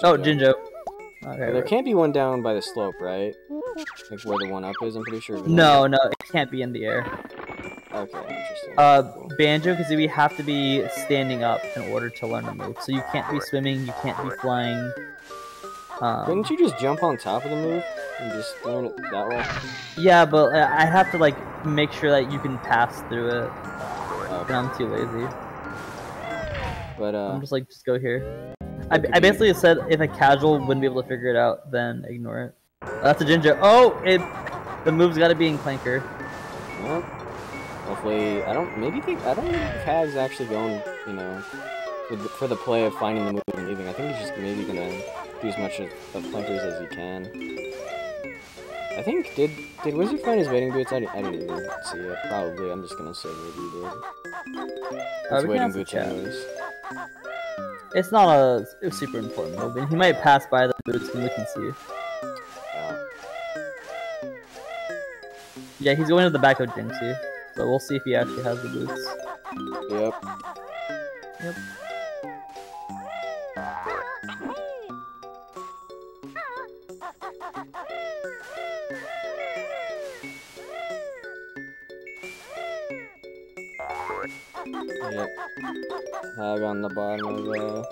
Oh, Jinjo. Okay, there can't be one down by the slope, right? Like where the one up is, I'm pretty sure. No, it can't be in the air. Okay, interesting. Banjo-Kazooie have to be standing up in order to learn the move. So you can't be swimming, you can't be flying. Couldn't you just jump on top of the move and just learn it that way? Yeah, but I have to like make sure that you can pass through it. Okay. And I'm too lazy. But I'm just like, just go here. I basically said if a casual wouldn't be able to figure it out, then ignore it. That's a Jinjo. Oh, the move's got to be in Clanker. Well, hopefully, I don't think Hag's actually going, for the play of finding the move and leaving. I think he's just maybe gonna do as much of Clankers as he can. I think, did Wizzard find his wading boots? I didn't even see it. Probably, I'm just gonna say maybe he did. His wading boots anyways. It's not a super important move, and he might pass by the boots and we can see. Yeah, he's going to the back of Jinxie, so we'll see if he actually has the boots. Yep. Yep. Hag on the bottom of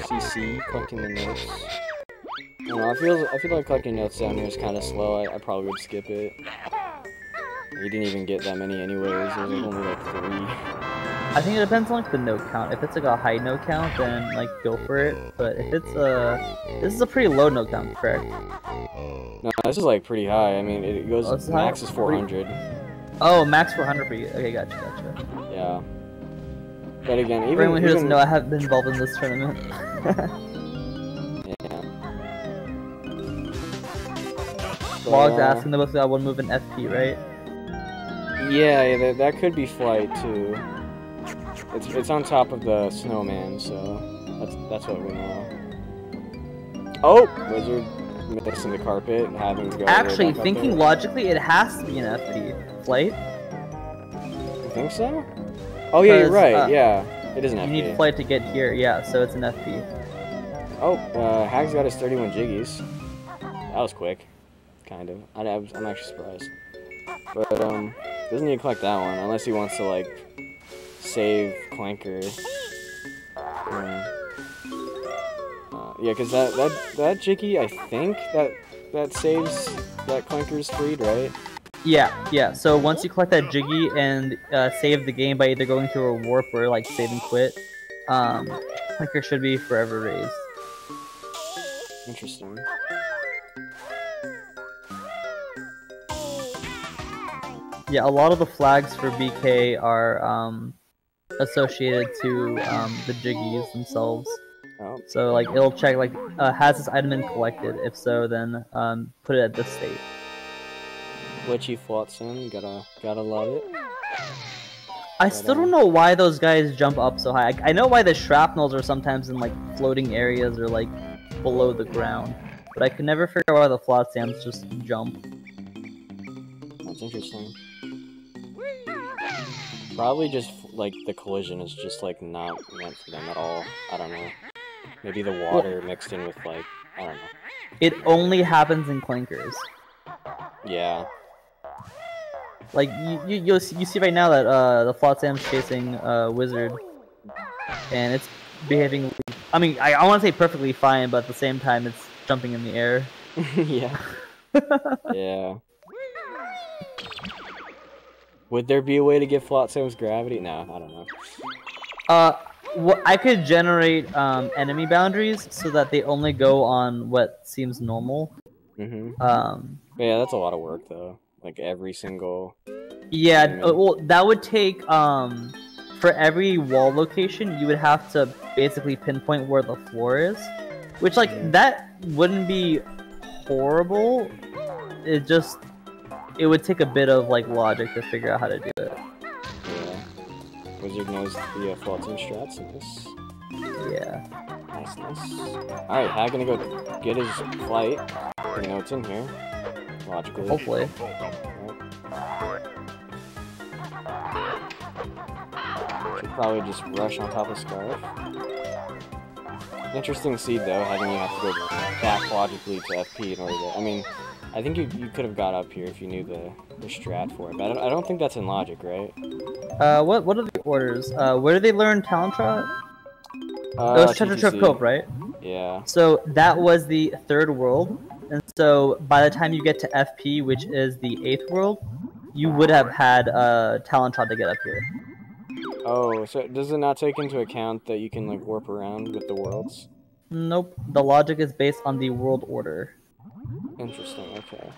CC, collecting the notes. I don't know, I feel like collecting notes down here is kind of slow. I probably would skip it. You didn't even get that many anyways. There's like only like 3. I think it depends on like the note count. If it's like a high note count, then like go for it. But if it's this is a pretty low note count, correct? No, this is like pretty high. I mean, it goes max is 400. Oh, max 400 for you. Okay, gotcha. Yeah. But again, for anyone who doesn't know, I have been involved in this tournament. Yeah. Log's asking, they both got one move in FP, right? Yeah, that could be flight too. It's on top of the snowman, so that's what we know. Oh, Wizzard missing the carpet and having to go. Actually, thinking logically, it has to be an FP. Flight? You think so? Oh yeah, you're right. Yeah, it is an FP. You need flight to get here. Yeah, so it's an FP. Oh, Hag's got his 31 jiggies. That was quick, kind of. I'm actually surprised. But doesn't need to collect that one unless he wants to like save Clanker. Yeah, because that Jiggy, I think that saves that Clanker's freed, right? Yeah. So once you collect that Jiggy and save the game by either going through a warp or like save and quit, Clanker should be forever raised. Interesting. Yeah, a lot of the flags for BK are associated to the Jiggies themselves. Oh. So like it'll check like has this item been collected? If so, then put it at this state. Glitchy Flotsam, gotta love it. I still don't know why those guys jump up so high. I know why the shrapnels are sometimes in like floating areas or like below the ground, but I can never figure out why the Flotsams just jump. That's interesting. Probably just like the collision is just like not meant for them at all. I don't know. Maybe the water mixed in with like, I don't know. It only happens in Clankers. Yeah. Like you see right now that the Flotsam's chasing Wizzard, and it's behaving. I mean, I want to say perfectly fine, but at the same time, it's jumping in the air. Yeah. Yeah. Would there be a way to get Flotsam gravity? No, I don't know. I could generate enemy boundaries so that they only go on what seems normal. Yeah, that's a lot of work though. Like every single. Yeah, enemy. well, that would take for every wall location, you would have to basically pinpoint where the floor is, which like that wouldn't be horrible. It would take a bit of like logic to figure out how to do it. Yeah. Wizzard knows the Flotsam strats in this. Yeah. Nice. Alright, Hag gonna go get his flight. You know it's in here. Logically. Hopefully. Should probably just rush on top of Scarf. Interesting seed though, having you have to go back logically to FP in order to. I mean, I think you could have got up here if you knew the strat for it, but I don't think that's in logic, right? What are the orders? Where did they learn Talon Trot? It was Treasure Trove Cove, right? Yeah. So that was the 3rd world, and so by the time you get to FP, which is the 8th world, you would have had Talon Trot to get up here. Oh, so does it not take into account that you can like warp around with the worlds? Nope. The logic is based on the world order. Interesting, okay.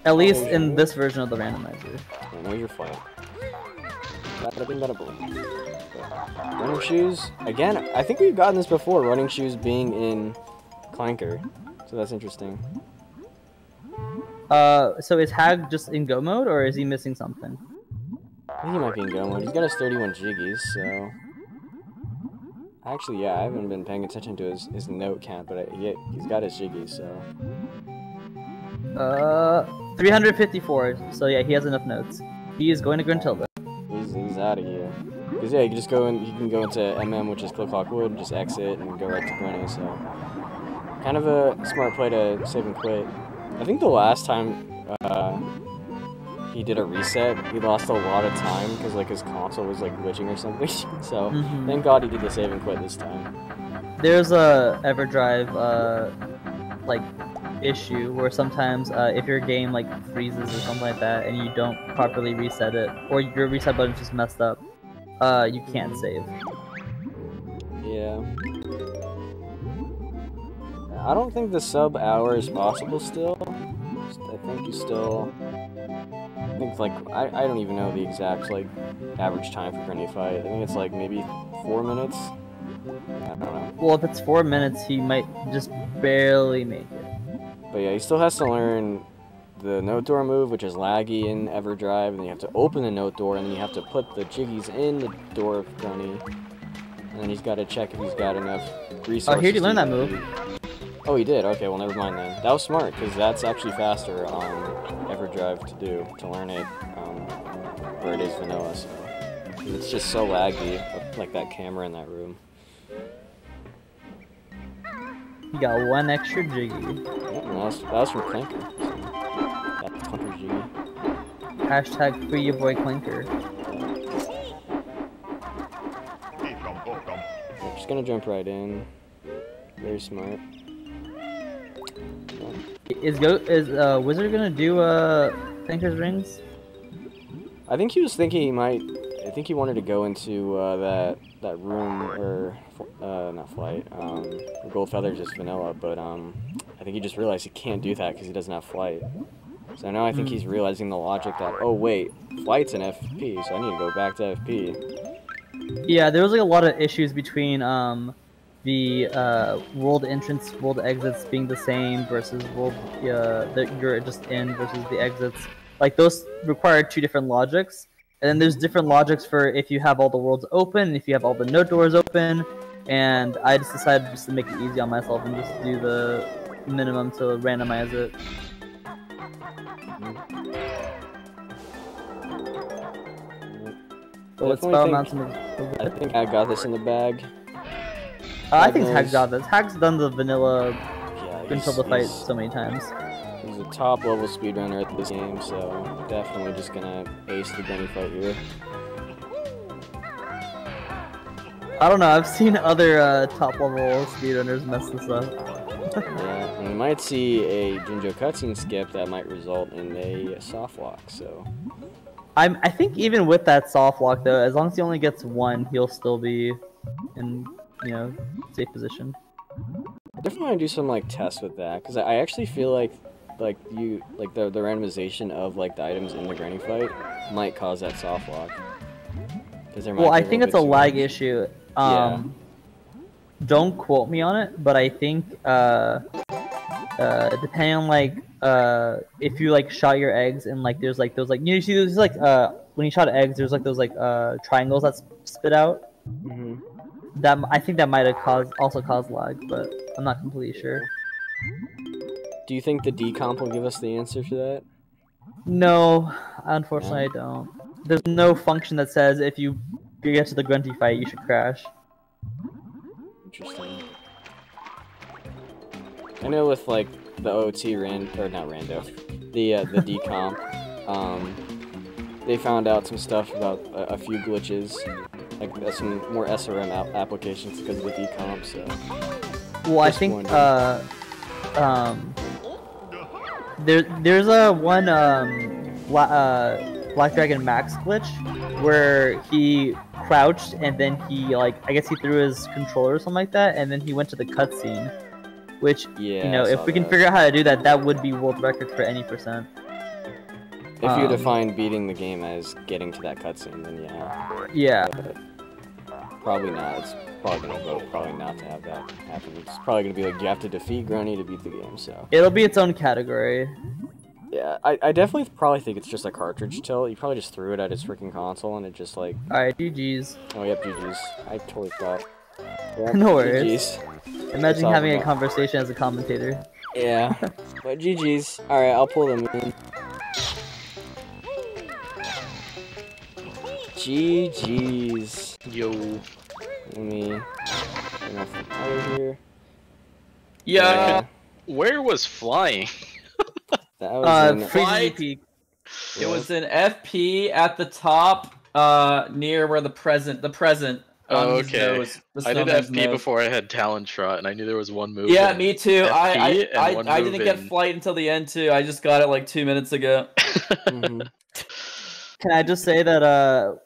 At least in this version of the randomizer. I know your fight. Bada bing, bada boom. Running shoes, again, I think we've gotten this before, running shoes being in Clanker. So that's interesting. So is Hag just in go mode, or is he missing something? I think he might be in go mode. He's got his 31 jiggies, so... Actually, yeah, I haven't been paying attention to his note count, but he's got his jiggies, so... 354, so yeah, he has enough notes. He is going to Gruntilda. He's out of here. Because yeah, you can just go in, you can go into MM, which is Click Clock Wood, and just exit and go right to Granny, so... Kind of a smart play to save and quit. I think the last time he did a reset, he lost a lot of time because like his console was like glitching or something. So thank God he did the save and quit this time. There's a EverDrive like issue where sometimes if your game like freezes or something like that and you don't properly reset it, or your reset button's just messed up, you can't save. Yeah. I don't think the sub hour is possible still. I think you still... I think like, I don't even know the exact like average time for Granny fight. I think it's like maybe 4 minutes. I don't know. Well, if it's 4 minutes, he might just barely make it. But yeah, he still has to learn the note door move, which is laggy in EverDrive, and then you have to open the note door, and then you have to put the jiggies in the door of Granny. And then he's got to check if he's got enough resources. Oh, here did you learn that move? Oh, he did? Okay, well, never mind then. That was smart, because that's actually faster on EverDrive to learn it, where it is vanilla, so... It's just so laggy, like that camera in that room. You got 1 extra jiggy. Yeah, that was from Clanker. So that's Clanker's jiggy. Hashtag free your boy Clanker. I'm just gonna jump right in. Very smart. Is Wizzard gonna do Clanker's rings? I think he was thinking he might. I think he wanted to go into that room where not flight. Gold Feathers is vanilla, but I think he just realized he can't do that because he doesn't have flight. So now I think he's realizing the logic that, oh wait, flight's an FP, so I need to go back to FP. Yeah, there was like a lot of issues between the world entrance, world exits being the same versus world that you're just in versus the exits. Like those require 2 different logics, and then there's different logics for if you have all the worlds open, and if you have all the note doors open. And I just decided just to make it easy on myself and just do the minimum to randomize it. So let's spell amounts in the... I think I got this in the bag. I think Hag's got this. Hag's done the vanilla Yeah, until the fight so many times. He's a top level speedrunner at this game, so definitely just gonna ace the Granny fight here. I don't know, I've seen other top level speedrunners mess this up. Yeah, and we might see a Jinjo cutscene skip that might result in a soft lock. So I think even with that soft lock though, as long as he only gets one, he'll still be in safe position. I definitely want to do some like tests with that because I actually feel like the randomization of like the items in the granny fight might cause that soft lock. Well, I think it's a lag issue. Yeah. Don't quote me on it, but I think depending on like if you like shot your eggs and like there's like those like you see there's like when you shot eggs there's like those like triangles that spit out. Mm-hmm. That I think that might have also caused lag, but I'm not completely sure. Do you think the decomp will give us the answer to that? No, unfortunately I don't. There's no function that says if you get to the grunty fight you should crash. Interesting. I know with like the OT the decomp, they found out some stuff about a few glitches, like some more SRM applications because of the decomp. So. Well, I think there's a one Black Dragon Max glitch where he crouched and then he I guess he threw his controller or something like that, and then he went to the cutscene. Which if we can figure out how to do that, that would be world record for any percent. If you define beating the game as getting to that cutscene, then yeah. Yeah. But probably not. It's probably gonna vote probably not to have that happen. It's probably gonna be like you have to defeat Grunny to beat the game. So it'll be its own category. Yeah, I definitely probably think it's just a cartridge tilt. You probably just threw it at his freaking console and it just like. Alright, GG's. Oh yep, GG's. I totally forgot. Yep, no worries. GG's. Imagine having a conversation as a commentator. Yeah, but GG's. Alright, I'll pull them in. GG's. Yo. Let me bring off the power here. Yeah. Where was flying? That was in Flight. Peak. It was in FP at the top, near where the present. Oh, okay. Nose, I did FP before I had Talon Trot, and I knew there was one move. Yeah, me too. I didn't get flight until the end too. I just got it like 2 minutes ago. Mm-hmm. Can I just say that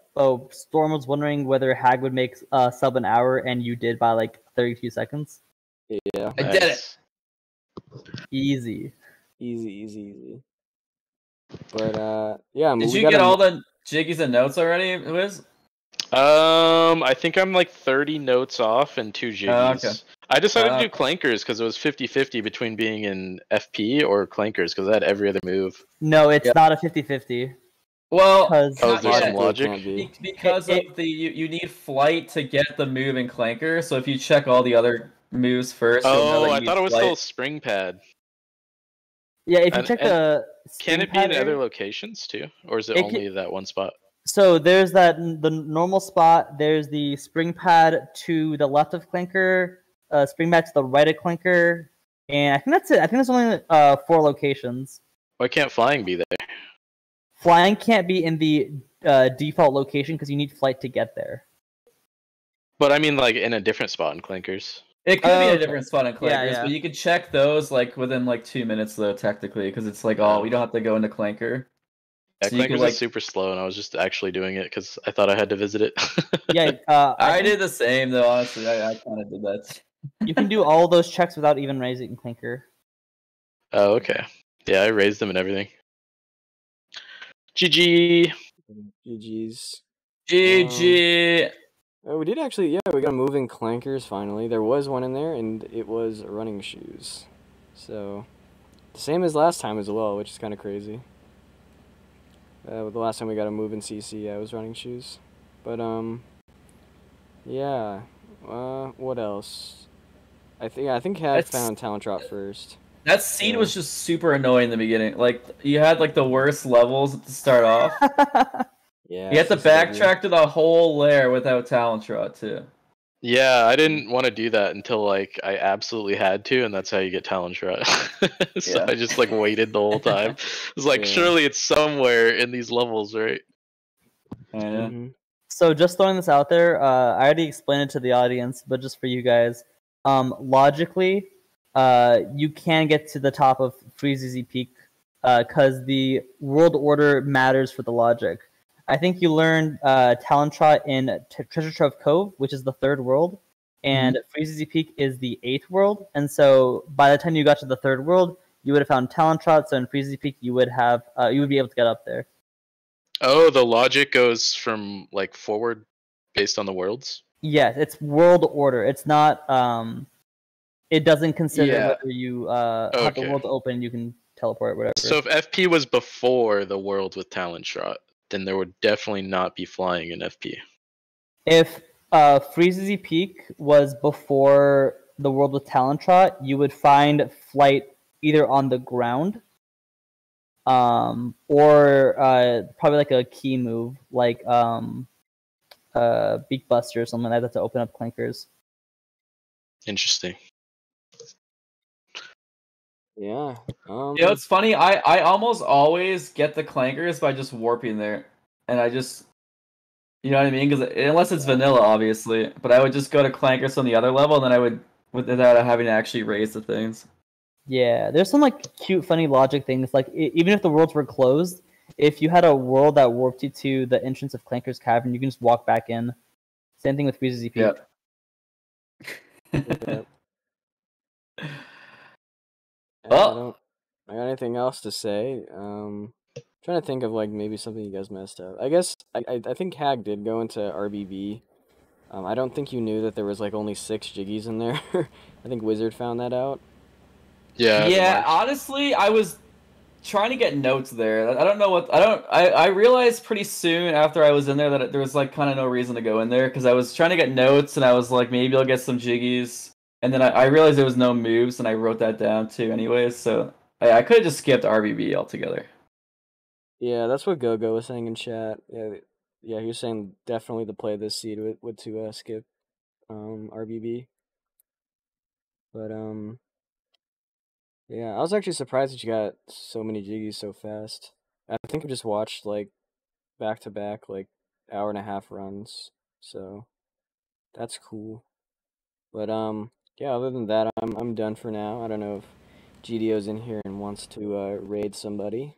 Storm was wondering whether Hag would make sub an hour, and you did by like 32 seconds. Yeah. I did it. Easy. Easy. But yeah. Did you get all the jiggies and notes already, Wiz? I think I'm like 30 notes off and 2 jiggies. Okay. I decided to do clankers because it was 50-50 between being in FP or clankers because I had every other move. No, it's not a 50-50. Well, there's some logic. Because you need flight to get the move in clanker. So if you check all the other moves first. Oh, I thought it was still spring pad. Yeah, if you check the. Can it be in other locations too, or is it only that one spot? So there's the normal spot. There's the spring pad to the left of clanker, spring pad to the right of clanker, and I think that's it. I think there's only 4 locations. Why can't flying be there? Flying can't be in the default location because you need flight to get there. But I mean, like in a different spot in clankers. It could be a different spot in clankers, yeah. but you could check those like within like 2 minutes though, technically, because it's like we don't have to go into clanker. Yeah, So clankers is super slow, and I was just actually doing it because I thought I had to visit it. Yeah, I did the same though. Honestly, I kind of did that. You can do all those checks without even raising clanker. Oh, okay. Yeah, I raised them and everything. GG's. GG. We did actually, yeah, we got moving clankers finally. There was one in there, and it was running shoes. So, the same as last time as well, which is kind of crazy. The last time we got a move in CC, yeah, it was running shoes. But, yeah. What else? I think Had found Talon Trot first. That scene was just super annoying in the beginning. Like, you had like the worst levels to start off. Yeah. You have to backtrack to the whole lair without Talon Trot too. Yeah, I didn't want to do that until like I absolutely had to, and that's how you get Talon Trot. So I just like waited the whole time. It's like surely it's somewhere in these levels, right? Mm-hmm. So just throwing this out there, I already explained it to the audience, but just for you guys, logically, you can get to the top of Freezy Peak because the world order matters for the logic. I think you learned Talon Trot in Treasure Trove Cove, which is the 3rd world, and Freezy Peak is the 8th world. And so by the time you got to the 3rd world, you would have found Talon Trot. So in Freezy Peak, you would have you would be able to get up there. Oh, the logic goes from like forward based on the worlds? Yes, it's world order. It's not it doesn't consider whether you have the world open, you can teleport, whatever. So if FP was before the world with Talon Trot, then there would definitely not be flying in FP. If Freezy Peak was before the world with Talon Trot, you would find flight either on the ground, or probably like a key move, like Beak Buster or something like that to open up clankers. Interesting. Yeah. You know, it's funny. I almost always get the clankers by just warping there, and I just, you know what I mean? Because unless it's vanilla, obviously, but I would just go to clankers on the other level, and then I would without having to actually raise the things. Yeah, there's some like cute, funny logic things. Like even if the worlds were closed, if you had a world that warped you to the entrance of Clanker's Cavern, you can just walk back in. Same thing with Freezy Peak. Yep. Yep. Well, I got anything else to say. Trying to think of like maybe something you guys messed up. I guess I think Hag did go into RBB. I don't think you knew that there was like only 6 Jiggies in there. I think Wizzard found that out. Yeah. Yeah, honestly, I was trying to get notes there. I don't know what I realized pretty soon after I was in there that there was like kind of no reason to go in there because I was trying to get notes and I was like maybe I'll get some Jiggies, and then I realized there was no moves and I wrote that down too anyways, so I could have just skipped RBB altogether. Yeah, that's what Go-Go was saying in chat. Yeah, he was saying definitely the play this seed would to skip RBB. But yeah, I was actually surprised that you got so many Jiggies so fast. I think I just watched like back to back like hour-and-a-half runs, so that's cool. But yeah, other than that, I'm done for now. I don't know if GDO's in here and wants to raid somebody.